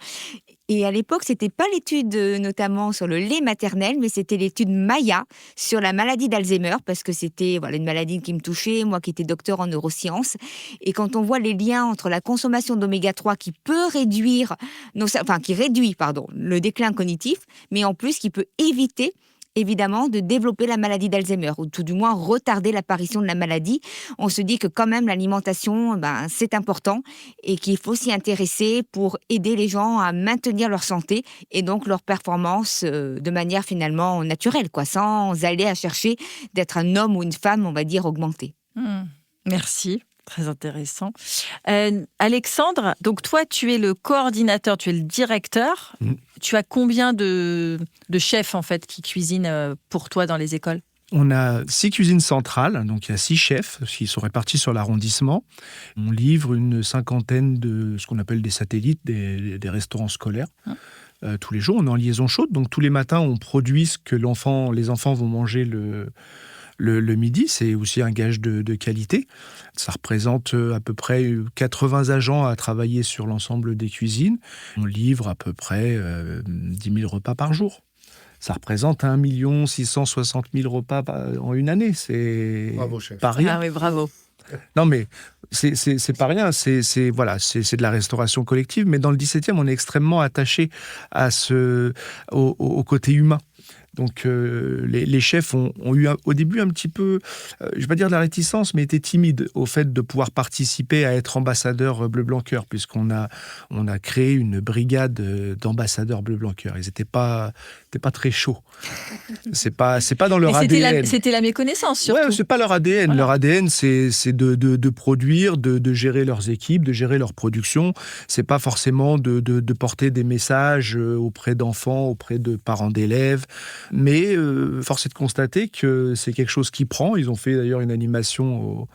Et à l'époque, c'était pas l'étude notamment sur le lait maternel, mais c'était l'étude Maya sur la maladie d'Alzheimer, parce que c'était une maladie qui me touchait, moi qui étais docteur en neurosciences. Et quand on voit les liens entre la consommation d'oméga 3 qui réduit le déclin cognitif, mais en plus qui peut éviter évidemment de développer la maladie d'Alzheimer, ou tout du moins retarder l'apparition de la maladie. On se dit que quand même l'alimentation, c'est important, et qu'il faut s'y intéresser pour aider les gens à maintenir leur santé et donc leur performance de manière finalement naturelle, sans aller à chercher d'être un homme ou une femme, on va dire, augmenté. Merci. Très intéressant. Alexandre, donc toi, tu es le coordinateur, tu es le directeur. Tu as combien de chefs, en fait, qui cuisinent pour toi dans les écoles ? On a 6 cuisines centrales, donc il y a 6 chefs qui sont répartis sur l'arrondissement. On livre une 50aine de ce qu'on appelle des satellites, des restaurants scolaires. Tous les jours, on est en liaison chaude, donc tous les matins, on produit ce que les enfants vont manger le midi. C'est aussi un gage de qualité. Ça représente à peu près 80 agents à travailler sur l'ensemble des cuisines. On livre à peu près 10 000 repas par jour. Ça représente 1 660 000 repas en une année. C'est Bravo, chef. Pas rien. Ah oui, bravo. Non, mais c'est pas rien. C'est de la restauration collective. Mais dans le 17e, on est extrêmement attaché au côté humain. Donc les chefs ont eu au début un petit peu, je vais pas dire de la réticence, mais étaient timides au fait de pouvoir participer à être ambassadeur Bleu-Blanquer, puisqu'on a créé une brigade d'ambassadeurs Bleu-Blanquer. Ils n'étaient pas très chauds. C'est pas dans leur ADN. C'était la méconnaissance, surtout. Ouais, c'est pas leur ADN. Voilà. Leur ADN, c'est de produire, de gérer leurs équipes, de gérer leur production. C'est pas forcément de porter des messages auprès d'enfants, auprès de parents d'élèves. Mais force est de constater que c'est quelque chose qui prend. Ils ont fait d'ailleurs une animation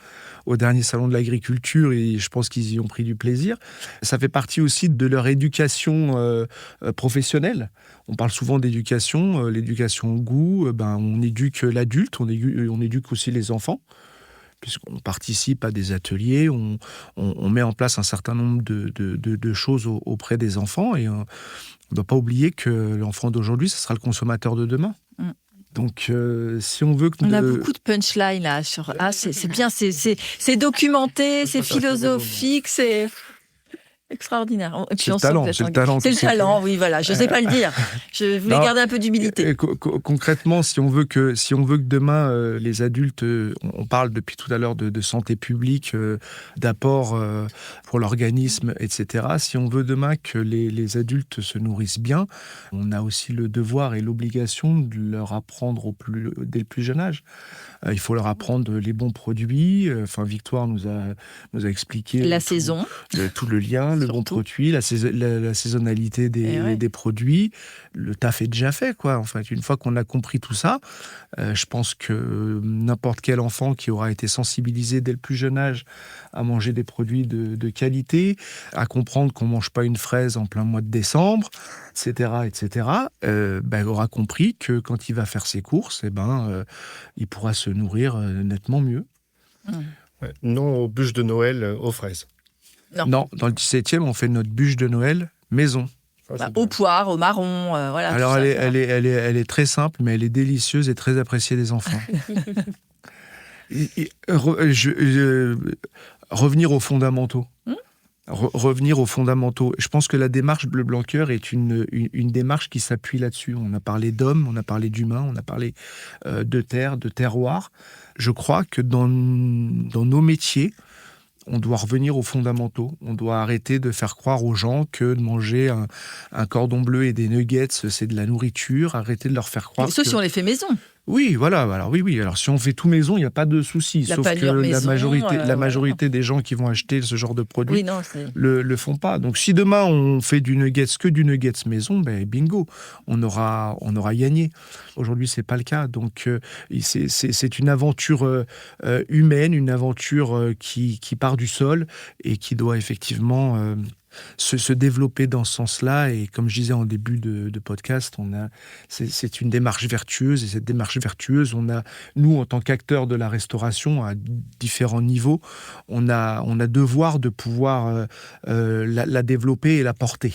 au dernier salon de l'agriculture, et je pense qu'ils y ont pris du plaisir. Ça fait partie aussi de leur éducation professionnelle. On parle souvent d'éducation, l'éducation au goût. On éduque l'adulte, on éduque aussi les enfants, puisqu'on participe à des ateliers, on met en place un certain nombre de choses auprès des enfants, et on ne doit pas oublier que l'enfant d'aujourd'hui, ce sera le consommateur de demain. Donc, si on veut que... On a beaucoup de punchlines là. C'est bien, c'est documenté, c'est philosophique, c'est... extraordinaire. Et puis c'est le talent. C'est le talent, oui, voilà. Je ne sais pas le dire. Je voulais garder un peu d'humilité. Concrètement, si on veut que demain, les adultes, on parle depuis tout à l'heure de santé publique, d'apport pour l'organisme, etc. Si on veut demain que les adultes se nourrissent bien, on a aussi le devoir et l'obligation de leur apprendre dès le plus jeune âge. Il faut leur apprendre les bons produits. Victoire nous a expliqué saison. Tout le lien, le bon produit, la saisonnalité des produits. Le taf est déjà fait, quoi. Enfin, une fois qu'on a compris tout ça, je pense que n'importe quel enfant qui aura été sensibilisé dès le plus jeune âge à manger des produits de qualité, à comprendre qu'on ne mange pas une fraise en plein mois de décembre, etc., aura compris que quand il va faire ses courses, il pourra se nourrir nettement mieux. Ouais, non aux bûches de Noël aux fraises. Non, dans le 17e, on fait notre bûche de Noël maison. Aux poires, aux marrons, voilà. Alors, elle est très simple, mais elle est délicieuse et très appréciée des enfants. Revenir aux fondamentaux. revenir aux fondamentaux. Je pense que la démarche Bleu Blanc Cœur est une démarche qui s'appuie là-dessus. On a parlé d'hommes, on a parlé d'humains, on a parlé de terre, de terroir. Je crois que dans nos métiers, on doit revenir aux fondamentaux. On doit arrêter de faire croire aux gens que de manger un cordon bleu et des nuggets, c'est de la nourriture. Arrêter de leur faire croire Sauf si on les fait maison. Oui, voilà. Alors oui. Alors si on fait tout maison, il n'y a pas de souci. Sauf que la majorité des gens qui vont acheter ce genre de produit le font pas. Donc si demain on fait que du nuggets maison, bingo, on aura gagné. Aujourd'hui, c'est pas le cas. Donc c'est une aventure humaine, une aventure qui part du sol et qui doit effectivement se développer dans ce sens-là. Et comme je disais en début de podcast, c'est une démarche vertueuse. Et cette démarche vertueuse, nous, en tant qu'acteurs de la restauration, à différents niveaux, on a devoir de pouvoir la développer et la porter.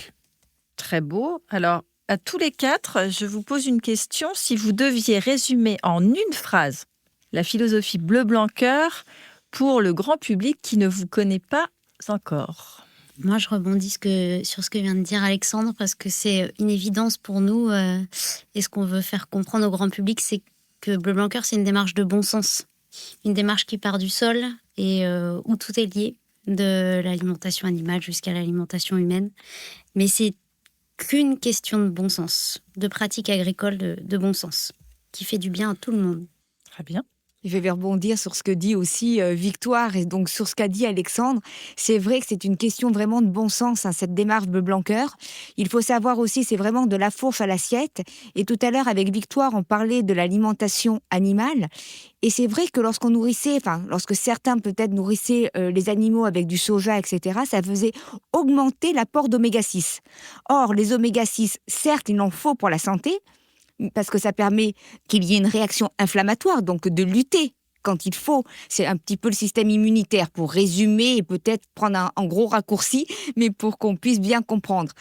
Très beau. Alors, à tous les quatre, je vous pose une question. Si vous deviez résumer en une phrase la philosophie Bleu Blanc Cœur pour le grand public qui ne vous connaît pas encore. Moi, je rebondis sur ce que vient de dire Alexandre, parce que c'est une évidence pour nous. Et ce qu'on veut faire comprendre au grand public, c'est que Bleu Blanc Cœur, c'est une démarche de bon sens. Une démarche qui part du sol et où tout est lié, de l'alimentation animale jusqu'à l'alimentation humaine. Mais c'est qu'une question de bon sens, de pratique agricole de bon sens, qui fait du bien à tout le monde. Très bien. Je vais rebondir sur ce que dit aussi Victoire et donc sur ce qu'a dit Alexandre. C'est vrai que c'est une question vraiment de bon sens, cette démarche Bleu Blanc Cœur. Il faut savoir aussi, c'est vraiment de la fourche à l'assiette. Et tout à l'heure, avec Victoire, on parlait de l'alimentation animale. Et c'est vrai que lorsque certains peut-être nourrissaient les animaux avec du soja, etc., ça faisait augmenter l'apport d'oméga 6. Or, les oméga 6, certes, il en faut pour la santé, parce que ça permet qu'il y ait une réaction inflammatoire, donc de lutter quand il faut. C'est un petit peu le système immunitaire, pour résumer et peut-être prendre un gros raccourci, mais pour qu'on puisse bien comprendre.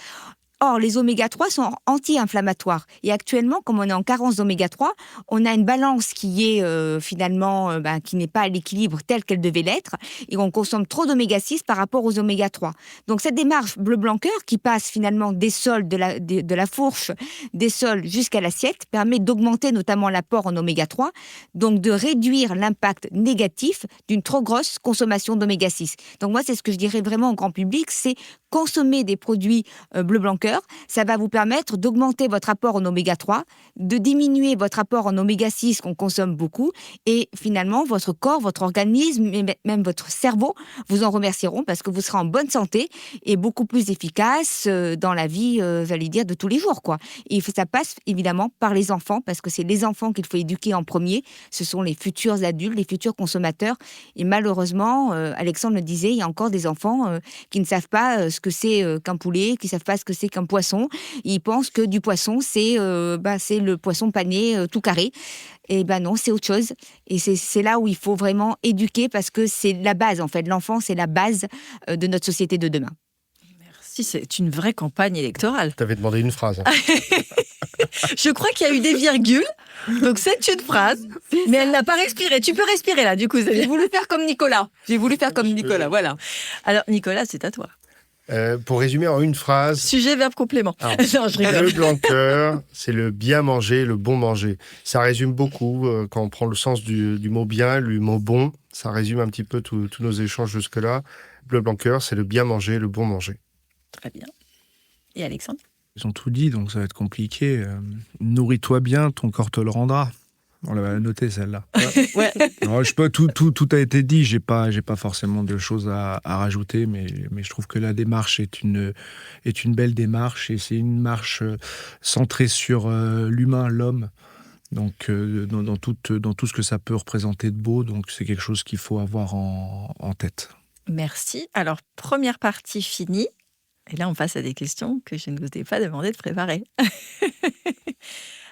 Or, les oméga 3 sont anti-inflammatoires. Et actuellement, comme on est en carence d'oméga 3, on a une balance qui est qui n'est pas à l'équilibre tel qu'elle devait l'être. Et on consomme trop d'oméga 6 par rapport aux oméga 3. Donc, cette démarche Bleu Blanc Cœur, qui passe finalement des sols, de la fourche, des sols jusqu'à l'assiette, permet d'augmenter notamment l'apport en oméga 3, donc de réduire l'impact négatif d'une trop grosse consommation d'oméga 6. Donc, moi, c'est ce que je dirais vraiment au grand public, c'est consommer des produits Bleu Blanc Cœur. Ça va vous permettre d'augmenter votre apport en oméga 3, de diminuer votre apport en oméga 6 qu'on consomme beaucoup, et finalement votre corps, votre organisme et même votre cerveau vous en remercieront, parce que vous serez en bonne santé et beaucoup plus efficace dans la vie, j'allais dire, de tous les jours, quoi. Et ça passe évidemment par les enfants, parce que c'est les enfants qu'il faut éduquer en premier. Ce sont les futurs adultes, les futurs consommateurs. Et malheureusement, Alexandre le disait, il y a encore des enfants qui ne savent pas ce que c'est qu'un poulet, qui ne savent pas ce que c'est qu'un poisson. Ils pensent que du poisson, c'est le poisson pané tout carré. Et non, c'est autre chose. Et c'est là où il faut vraiment éduquer, parce que c'est la base, en fait. L'enfant, c'est la base de notre société de demain. Merci, c'est une vraie campagne électorale. Tu avais demandé une phrase. Je crois qu'il y a eu des virgules, donc c'est une phrase, mais elle n'a pas respiré. Tu peux respirer là, du coup. J'ai voulu faire comme Nicolas. Voilà. Alors, Nicolas, c'est à toi. Pour résumer en une phrase... Sujet, verbe, complément. Non, je rigole. Le Blanc Cœur, c'est le bien manger, le bon manger. Ça résume beaucoup, quand on prend le sens du mot bien, le mot bon, ça résume un petit peu tous nos échanges jusque-là. Le Blanc Cœur, c'est le bien manger, le bon manger. Très bien. Et Alexandre ? Ils ont tout dit, donc ça va être compliqué. Nourris-toi bien, ton corps te le rendra. On l'avait noté, celle-là. Ouais. Alors, tout a été dit. J'ai pas forcément de choses à rajouter, mais je trouve que la démarche est une belle démarche, et c'est une marche centrée sur l'humain, l'homme. Donc, dans tout ce que ça peut représenter de beau. Donc, c'est quelque chose qu'il faut avoir en tête. Merci. Alors, première partie finie. Et là, on passe à des questions que je ne vous ai pas demandé de préparer.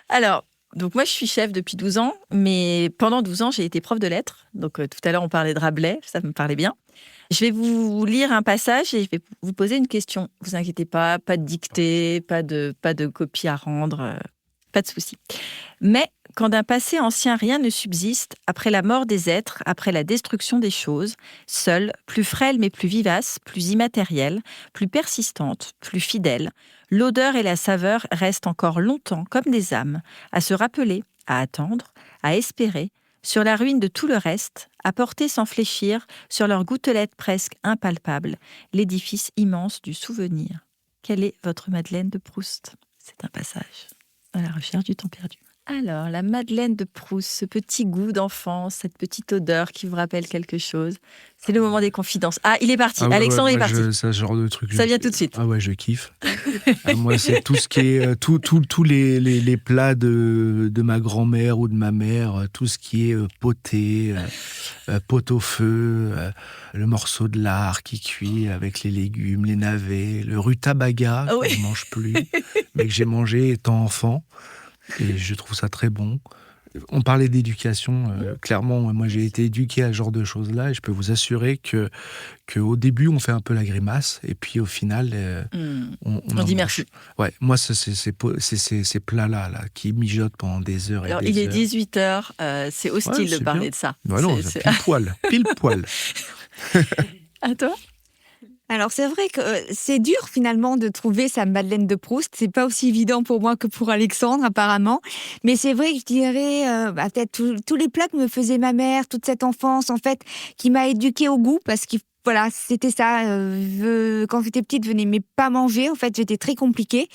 Alors, donc moi, je suis chef depuis 12 ans, mais pendant 12 ans, j'ai été prof de lettres. Donc, tout à l'heure, on parlait de Rabelais, ça me parlait bien. Je vais vous lire un passage et je vais vous poser une question. Ne vous inquiétez pas de dictée, pas de copie à rendre, pas de souci. Mais Quand d'un passé ancien rien ne subsiste, après la mort des êtres, après la destruction des choses, seule, plus frêle mais plus vivace, plus immatérielle, plus persistante, plus fidèle, l'odeur et la saveur restent encore longtemps comme des âmes, à se rappeler, à attendre, à espérer, sur la ruine de tout le reste, à porter sans fléchir, sur leur gouttelette presque impalpable, l'édifice immense du souvenir. Quelle est votre Madeleine de Proust ? C'est un passage à la recherche du temps perdu. Alors, la Madeleine de Proust, ce petit goût d'enfance, cette petite odeur qui vous rappelle quelque chose. C'est le moment des confidences. Ah, il est parti. Alexandre est parti. C'est ce genre de truc. Ça vient tout de suite. Ah ouais, je kiffe. Moi, c'est tout ce qui est tous les plats de ma grand-mère ou de ma mère, tout ce qui est poté, pot-au-feu, le morceau de lard qui cuit avec les légumes, les navets, le rutabaga que je ne mange plus, mais que j'ai mangé étant enfant. Et je trouve ça très bon. On parlait d'éducation. Clairement, moi, j'ai été éduqué à ce genre de choses-là. Et je peux vous assurer qu'au début, on fait un peu la grimace. Et puis, au final, on dit merci. Ouais, moi, c'est ces plats-là qui mijotent pendant des heures et Alors, des il heures. est 18h. C'est hostile de parler de ça. Ouais, non, pile poil. Pile poil. À toi ? Alors c'est vrai que c'est dur finalement de trouver sa Madeleine de Proust. C'est pas aussi évident pour moi que pour Alexandre apparemment. Mais c'est vrai que je dirais peut-être tous les plats que me faisait ma mère, toute cette enfance en fait, qui m'a éduquée au goût parce que voilà, c'était ça. Quand j'étais petite, je n'aimais pas manger. En fait, j'étais très compliquée.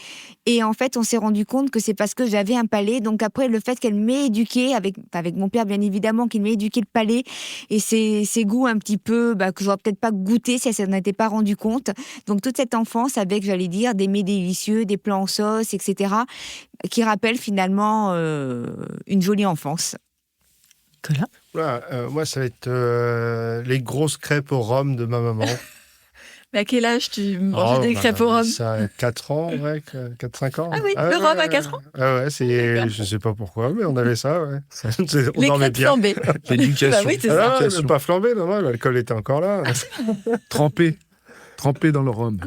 Et en fait, on s'est rendu compte que c'est parce que j'avais un palais. Donc après, le fait qu'elle m'ait éduquée, avec mon père bien évidemment, qu'il m'ait éduqué le palais et ces goûts un petit peu que j'aurais peut-être pas goûté si elle s'en était pas rendu compte. Donc toute cette enfance avec, j'allais dire, des mets délicieux, des plats en sauce, etc., qui rappellent finalement une jolie enfance. Nicolas ? Voilà, moi, ça va être les grosses crêpes au rhum de ma maman. Mais à quel âge tu manges des crêpes au rhum ? Ça a 4 ans, 4-5 ans. Ah oui, le rhum à 4 ans ? Je sais pas pourquoi, mais on avait ça, ouais. On Les dormait crêpes bien. flambées. L'éducation. Bah oui, c'est ça. Même pas flambé, non, l'alcool était encore là. Trempé dans le rhum.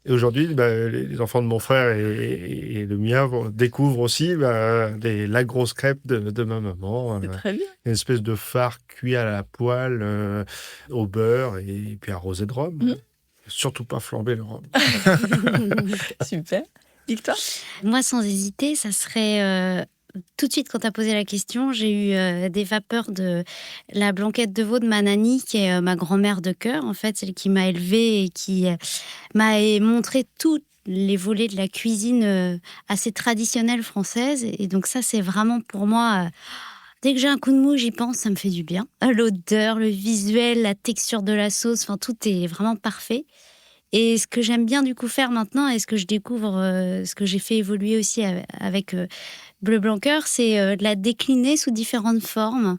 Et aujourd'hui, les enfants de mon frère et le mien découvrent aussi la grosse crêpe de ma maman. C'est très bien. Une espèce de fard cuit à la poêle, au beurre et puis arrosé de rhum. Surtout pas flamber le rhum. Super. Victoire ? Moi, sans hésiter, ça serait... Tout de suite, quand tu as posé la question, j'ai eu des vapeurs de la blanquette de veau de ma nanny, qui est ma grand-mère de cœur, en fait, celle qui m'a élevée et qui m'a montré tous les volets de la cuisine assez traditionnelle française. Et donc ça, c'est vraiment pour moi... Dès que j'ai un coup de mou, j'y pense, ça me fait du bien. L'odeur, le visuel, la texture de la sauce, enfin, tout est vraiment parfait. Et ce que j'aime bien du coup faire maintenant, et ce que je découvre, ce que j'ai fait évoluer aussi avec Bleu Blanc Cœur, c'est de la décliner sous différentes formes.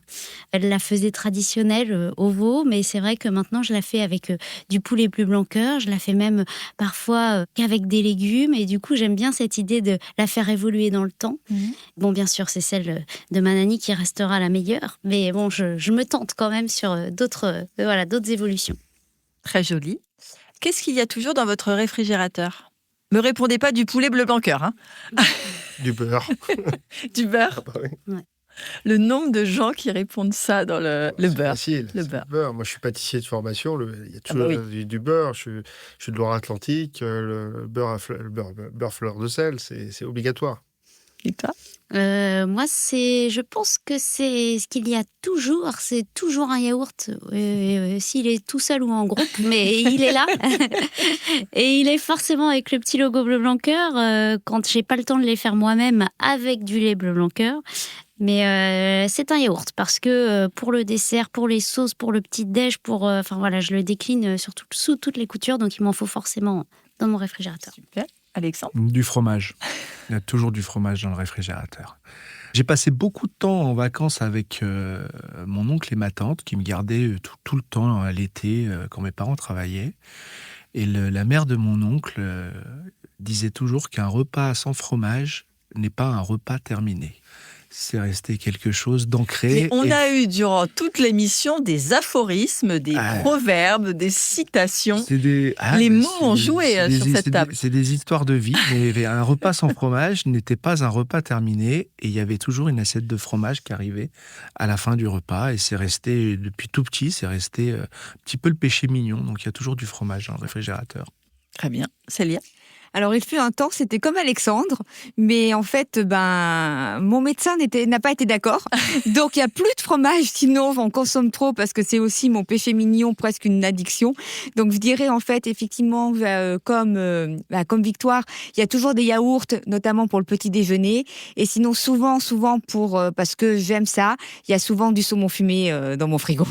Elle la faisait traditionnelle au veau, mais c'est vrai que maintenant je la fais avec du poulet Bleu Blanc Cœur. Je la fais même parfois qu'avec des légumes. Et du coup, j'aime bien cette idée de la faire évoluer dans le temps. Bon, bien sûr, c'est celle de ma nanny qui restera la meilleure. Mais bon, je me tente quand même sur d'autres évolutions. Très joli. Qu'est-ce qu'il y a toujours dans votre réfrigérateur ? Me répondez pas du poulet Bleu Blanc Cœur. Hein. Du beurre. Du beurre. Ah bah oui. Ouais. Le nombre de gens qui répondent ça dans le beurre. Facile, Le c'est beurre. Moi, je suis pâtissier de formation. Il y a toujours du beurre. Je suis de Loire-Atlantique. Le beurre fleur de sel, c'est obligatoire. Et toi ? Moi, je pense que c'est ce qu'il y a toujours, c'est toujours un yaourt, s'il est tout seul ou en groupe, mais il est là. Et il est forcément avec le petit logo Bleu Blanc Cœur, quand j'ai pas le temps de les faire moi-même avec du lait Bleu Blanc Cœur. Mais c'est un yaourt parce que pour le dessert, pour les sauces, pour le petit déj, je le décline sous toutes les coutures, donc il m'en faut forcément dans mon réfrigérateur. Super. Alexandre ? Du fromage. Il y a toujours du fromage dans le réfrigérateur. J'ai passé beaucoup de temps en vacances avec mon oncle et ma tante qui me gardaient tout le temps à l'été quand mes parents travaillaient. Et la mère de mon oncle disait toujours qu'un repas sans fromage n'est pas un repas terminé. C'est resté quelque chose d'ancré. Mais on a eu durant toute l'émission des aphorismes, des proverbes, des citations. Les mots ont joué sur cette table. C'est des histoires de vie. Mais un repas sans fromage n'était pas un repas terminé. Et il y avait toujours une assiette de fromage qui arrivait à la fin du repas. Et c'est resté, depuis tout petit, c'est resté un petit peu le péché mignon. Donc il y a toujours du fromage dans le réfrigérateur. Très bien. Célia? Alors, il fut un temps, c'était comme Alexandre, mais en fait, mon médecin n'a pas été d'accord. Donc, il n'y a plus de fromage, sinon on consomme trop parce que c'est aussi mon péché mignon, presque une addiction. Donc, je dirais en fait, effectivement, comme Victoire, il y a toujours des yaourts, notamment pour le petit déjeuner. Et sinon, souvent, parce que j'aime ça, il y a souvent du saumon fumé dans mon frigo.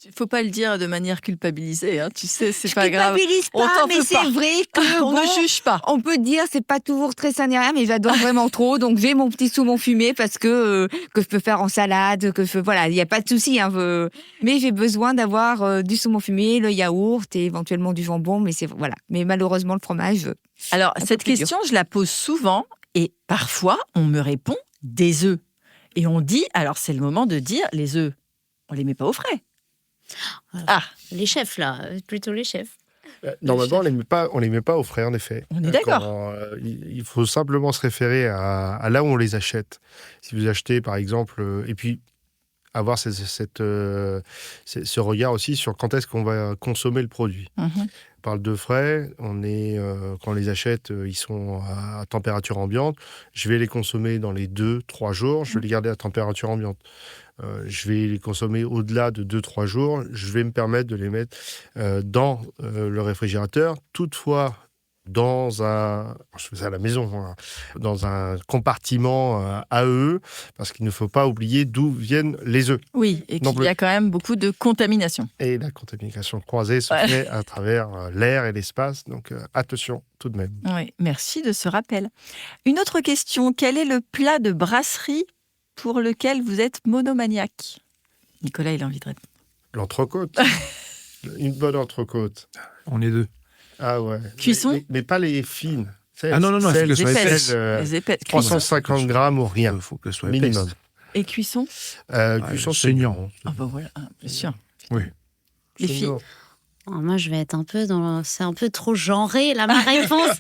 Il ne faut pas le dire de manière culpabilisée, hein. Tu sais, c'est pas grave. Je culpabilise pas, mais c'est vrai que on ne juge pas. On peut dire c'est pas toujours très sain ni rien, mais j'adore vraiment trop. Donc j'ai mon petit saumon fumé parce que je peux faire en salade, voilà, il y a pas de souci. Hein, mais j'ai besoin d'avoir du saumon fumé, le yaourt et éventuellement du jambon. Mais voilà. Mais malheureusement le fromage. Alors cette question, je la pose souvent et parfois on me répond des œufs et on dit alors c'est le moment de dire les œufs, on les met pas au frais. Les chefs, là, plutôt les chefs. Normalement, on les met pas au frais, en effet. On est d'accord. Il faut simplement se référer à là où on les achète. Si vous achetez, par exemple, et puis avoir ce regard aussi sur quand est-ce qu'on va consommer le produit. On parle de frais, quand on les achète, ils sont à température ambiante. Je vais les consommer dans les 2-3 jours, je vais les garder à température ambiante. Je vais les consommer au-delà de 2-3 jours, je vais me permettre de les mettre dans le réfrigérateur. Toutefois, je fais ça à la maison, hein, dans un compartiment à œufs, parce qu'il ne faut pas oublier d'où viennent les œufs. Oui, et qu'il y a quand même beaucoup de contamination. Et la contamination croisée se fait à travers l'air et l'espace, donc attention tout de même. Oui, merci de ce rappel. Une autre question, quel est le plat de brasserie pour lequel vous êtes monomaniaque? Nicolas, il a envie de répondre. L'entrecôte. Une bonne entrecôte. On est deux. Ah ouais. Cuisson? Mais pas les fines. Non, il faut que ce soit épaisse. Les épaisses. 350 grammes ou rien. Il faut que ce soit minimum. épaisse. Et cuisson? Cuisson saignant. Ah bah voilà, bien sûr. Oui. Les filles? Alors moi, je vais être un peu c'est un peu trop genré, là, ma réponse.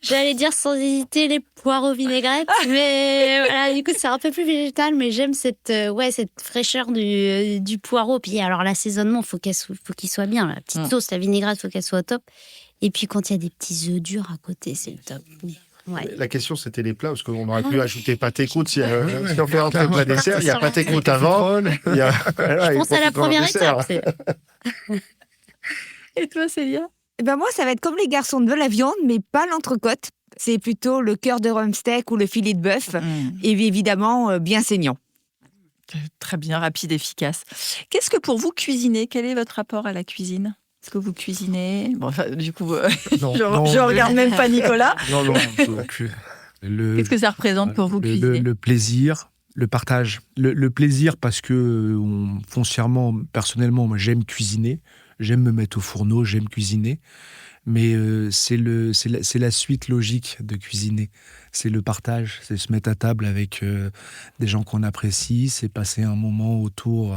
J'allais dire sans hésiter les poireaux vinaigrettes, mais voilà, du coup, c'est un peu plus végétal, mais j'aime cette fraîcheur du poireau. Puis alors, l'assaisonnement, faut qu'il soit bien. La petite sauce, la vinaigrette, faut qu'elle soit au top. Et puis, quand il y a des petits œufs durs à côté, c'est le top. Ouais. La question, c'était les plats, parce qu'on aurait pu ajouter pâté croûte. Si on fait rentrer le plat dessert, il y a pâté croûte avant. Je pense à la première étape. Et toi, Célia? Moi, ça va être comme les garçons, de la viande, mais pas l'entrecôte. C'est plutôt le cœur de rhum steak ou le filet de bœuf, et évidemment bien saignant. Très bien, rapide, efficace. Qu'est-ce que pour vous cuisiner? Quel est votre rapport à la cuisine? Est-ce que vous cuisinez? Bon, enfin, du coup, je regarde même pas Nicolas. Non. Qu'est-ce que ça représente pour vous cuisiner? Le plaisir, le partage. Le plaisir parce que foncièrement, personnellement, moi, j'aime cuisiner. J'aime me mettre au fourneau, j'aime cuisiner. Mais c'est la suite logique de cuisiner. C'est le partage, c'est se mettre à table avec des gens qu'on apprécie, c'est passer un moment autour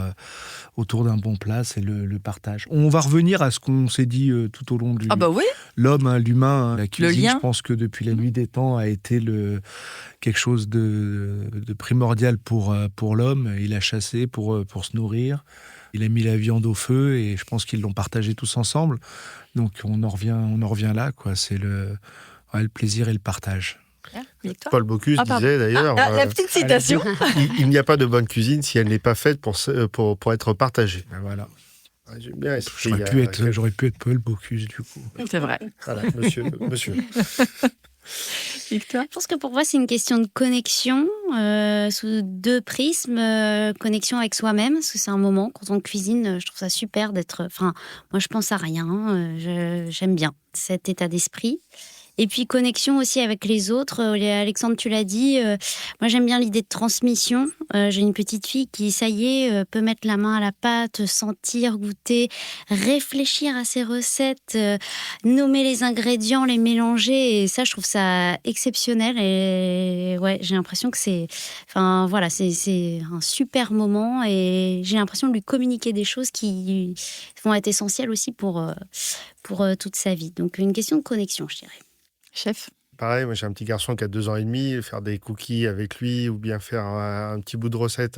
d'un bon plat, c'est le partage. On va revenir à ce qu'on s'est dit tout au long du... Ah bah oui. L'homme, l'humain, la cuisine, lien. je pense que depuis la nuit des temps a été quelque chose de primordial pour l'homme. Il a chassé pour se nourrir. Il a mis la viande au feu et je pense qu'ils l'ont partagé tous ensemble. Donc on en revient là, quoi. C'est le plaisir et le partage. Paul Bocuse disait d'ailleurs... la petite citation. Il n'y a pas de bonne cuisine si elle n'est pas faite pour être partagée. Voilà. J'aime bien. J'aurais pu être Paul Bocuse, du coup. C'est vrai. Voilà, monsieur. Victoire? Je pense que pour moi, c'est une question de connexion sous deux prismes. Connexion avec soi-même, parce que c'est un moment, quand on cuisine, je trouve ça super d'être... Enfin, moi, je pense à rien. J'aime bien cet état d'esprit. Et puis connexion aussi avec les autres. Alexandre, tu l'as dit, moi j'aime bien l'idée de transmission. J'ai une petite fille qui, ça y est, peut mettre la main à la pâte, sentir, goûter, réfléchir à ses recettes, nommer les ingrédients, les mélanger. Et ça, je trouve ça exceptionnel. Et ouais, j'ai l'impression que c'est un super moment. Et j'ai l'impression de lui communiquer des choses qui vont être essentielles aussi pour toute sa vie. Donc une question de connexion, je dirais. Chef? Pareil, moi j'ai un petit garçon qui a 2 ans et demi, faire des cookies avec lui ou bien faire un petit bout de recette,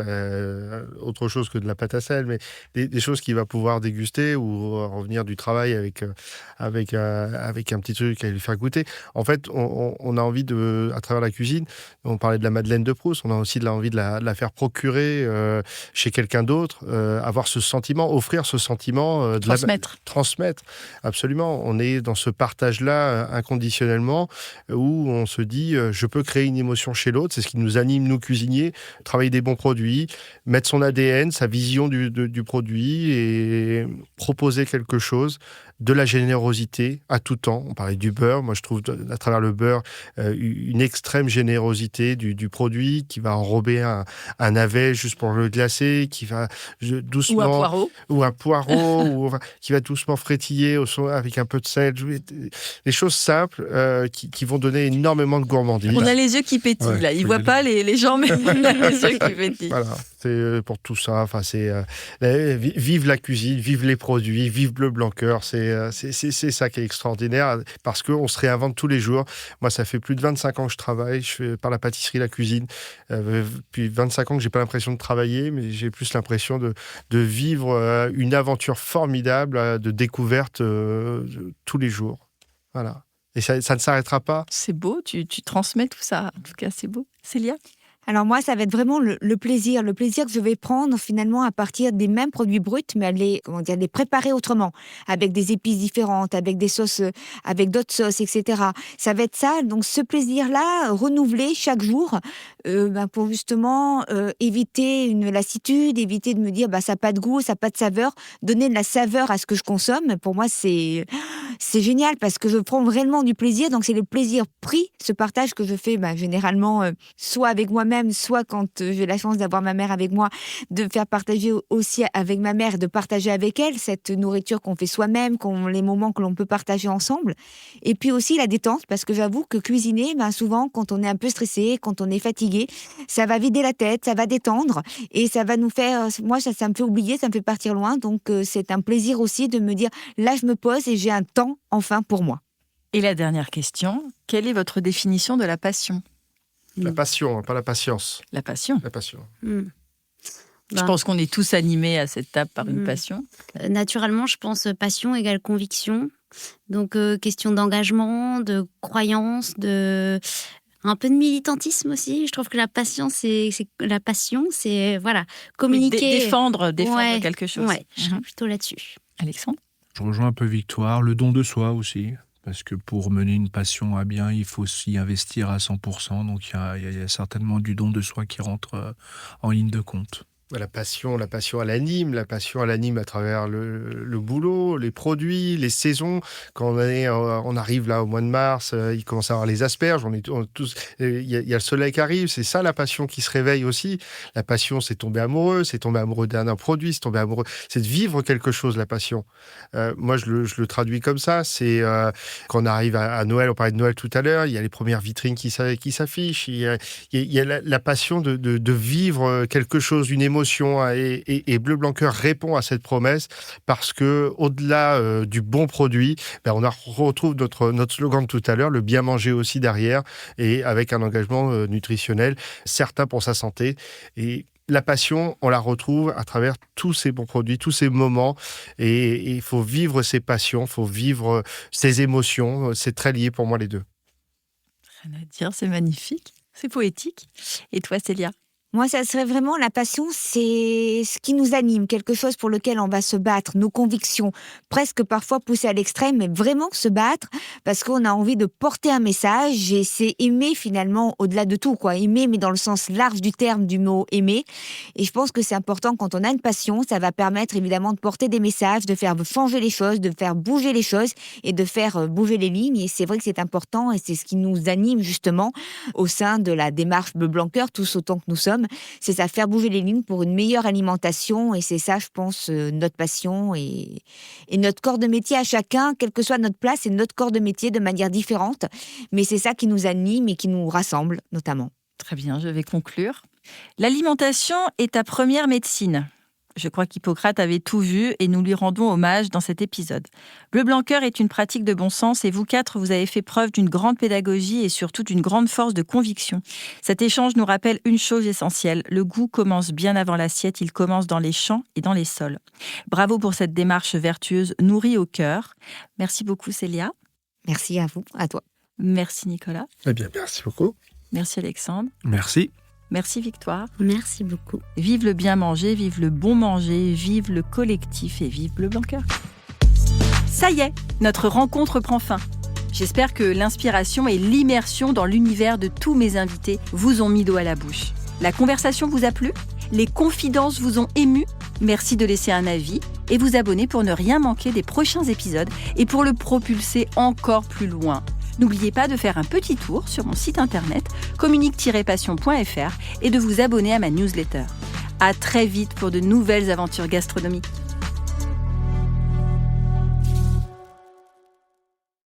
autre chose que de la pâte à sel, mais des choses qu'il va pouvoir déguster ou revenir du travail avec un petit truc à lui faire goûter. En fait, on a envie à travers la cuisine, on parlait de la Madeleine de Proust, on a aussi envie de la faire procurer chez quelqu'un d'autre, avoir ce sentiment, offrir ce sentiment. Transmettre, absolument. On est dans ce partage-là inconditionnellement, où on se dit je peux créer une émotion chez l'autre, c'est ce qui nous anime, nous cuisiniers, travailler des bons produits, mettre son ADN, sa vision du produit et proposer quelque chose, de la générosité à tout temps. On parlait du beurre, moi je trouve à travers le beurre une extrême générosité du produit qui va enrober un navet juste pour le glacer, qui va doucement... Ou un poireau, qui va doucement frétiller avec un peu de sel. Des choses simples qui vont donner énormément de gourmandise. On a les yeux qui pétillent, là. Ils ne voient pas les gens, mais on a les yeux qui pétillent. Voilà, c'est pour tout ça. Enfin, vive la cuisine, vive les produits, vive Bleu Blanc Cœur. C'est ça qui est extraordinaire parce qu'on se réinvente tous les jours. Moi, ça fait plus de 25 ans que je travaille. Je fais par la pâtisserie, la cuisine. Depuis 25 ans que j'ai pas l'impression de travailler, mais j'ai plus l'impression de vivre une aventure formidable de découverte tous les jours. Voilà. Et ça ne s'arrêtera pas. C'est beau, tu transmets tout ça. En tout cas, c'est beau. Célia? Alors moi, ça va être vraiment le plaisir que je vais prendre finalement à partir des mêmes produits bruts, mais à les préparer autrement, avec des épices différentes, avec des sauces, avec d'autres sauces, etc. Ça va être ça, donc ce plaisir-là, renouvelé chaque jour, pour justement éviter une lassitude, éviter de me dire ça n'a pas de goût, ça n'a pas de saveur, donner de la saveur à ce que je consomme. Pour moi, c'est génial parce que je prends vraiment du plaisir, donc c'est le plaisir pris, ce partage que je fais généralement soit avec moi-même, soit quand j'ai la chance d'avoir ma mère avec moi, de faire partager aussi avec ma mère, de partager avec elle cette nourriture qu'on fait soi-même, les moments que l'on peut partager ensemble. Et puis aussi la détente, parce que j'avoue que cuisiner, souvent, quand on est un peu stressé, quand on est fatigué, ça va vider la tête, ça va détendre et ça va nous faire... Moi, ça me fait oublier, ça me fait partir loin. Donc, c'est un plaisir aussi de me dire, là, je me pose et j'ai un temps, enfin, pour moi. Et la dernière question, quelle est votre définition de la passion ? La passion, pas la patience. La passion. La passion. Je pense qu'on est tous animés à cette table par une passion. Naturellement, je pense passion égale conviction. Donc, question d'engagement, de croyance, un peu de militantisme aussi. Je trouve que la passion, c'est voilà, communiquer. Défendre quelque chose. Ouais, je serais plutôt là-dessus. Alexandre ? Je rejoins un peu Victoire. Le don de soi aussi. Parce que pour mener une passion à bien, il faut s'y investir à 100%. Donc, il y a certainement du don de soi qui rentre en ligne de compte. La passion, elle anime à travers le boulot, les produits, les saisons. Quand on arrive là au mois de mars, il commence à avoir les asperges, il y a le soleil qui arrive, c'est ça la passion qui se réveille aussi. La passion, c'est tomber amoureux d'un produit, c'est tomber amoureux, c'est de vivre quelque chose, la passion. Moi, je le traduis comme ça, c'est quand on arrive à Noël, on parlait de Noël tout à l'heure, il y a les premières vitrines qui s'affichent, il y a la passion de vivre quelque chose, une émotion. Et Bleu Blanc Cœur répond à cette promesse parce que au-delà du bon produit, on retrouve notre slogan de tout à l'heure, le bien manger aussi derrière, et avec un engagement nutritionnel certain pour sa santé. Et la passion, on la retrouve à travers tous ces bons produits, tous ces moments. Et il faut vivre ses passions, il faut vivre ses émotions. C'est très lié pour moi les deux. Rien à dire, c'est magnifique, c'est poétique. Et toi, Célia ? Moi, ça serait vraiment la passion, c'est ce qui nous anime, quelque chose pour lequel on va se battre, nos convictions, presque parfois poussées à l'extrême, mais vraiment se battre parce qu'on a envie de porter un message et c'est aimer finalement au-delà de tout, quoi. Aimer, mais dans le sens large du terme du mot aimer. Et je pense que c'est important quand on a une passion, ça va permettre évidemment de porter des messages, de faire changer les choses, de faire bouger les choses et de faire bouger les lignes. Et c'est vrai que c'est important et c'est ce qui nous anime justement au sein de la démarche Bleu Blanc Cœur, tous autant que nous sommes. C'est ça, faire bouger les lignes pour une meilleure alimentation. Et c'est ça, je pense, notre passion et notre corps de métier à chacun, quelle que soit notre place, et notre corps de métier de manière différente. Mais c'est ça qui nous anime et qui nous rassemble, notamment. Très bien, je vais conclure. L'alimentation est ta première médecine. Je crois qu'Hippocrate avait tout vu et nous lui rendons hommage dans cet épisode. Bleu Blanc Cœur est une pratique de bon sens et vous quatre, vous avez fait preuve d'une grande pédagogie et surtout d'une grande force de conviction. Cet échange nous rappelle une chose essentielle. Le goût commence bien avant l'assiette, il commence dans les champs et dans les sols. Bravo pour cette démarche vertueuse nourrie au cœur. Merci beaucoup Célia. Merci à vous, à toi. Merci Nicolas. Eh bien, merci beaucoup. Merci Alexandre. Merci. Merci Victoire. Merci beaucoup. Vive le bien manger, vive le bon manger, vive le collectif et vive Bleu Blanc Cœur. Ça y est, notre rencontre prend fin. J'espère que l'inspiration et l'immersion dans l'univers de tous mes invités vous ont mis l'eau à la bouche. La conversation vous a plu ? Les confidences vous ont ému ? Merci de laisser un avis et vous abonner pour ne rien manquer des prochains épisodes et pour le propulser encore plus loin. N'oubliez pas de faire un petit tour sur mon site internet communique-passion.fr et de vous abonner à ma newsletter. À très vite pour de nouvelles aventures gastronomiques.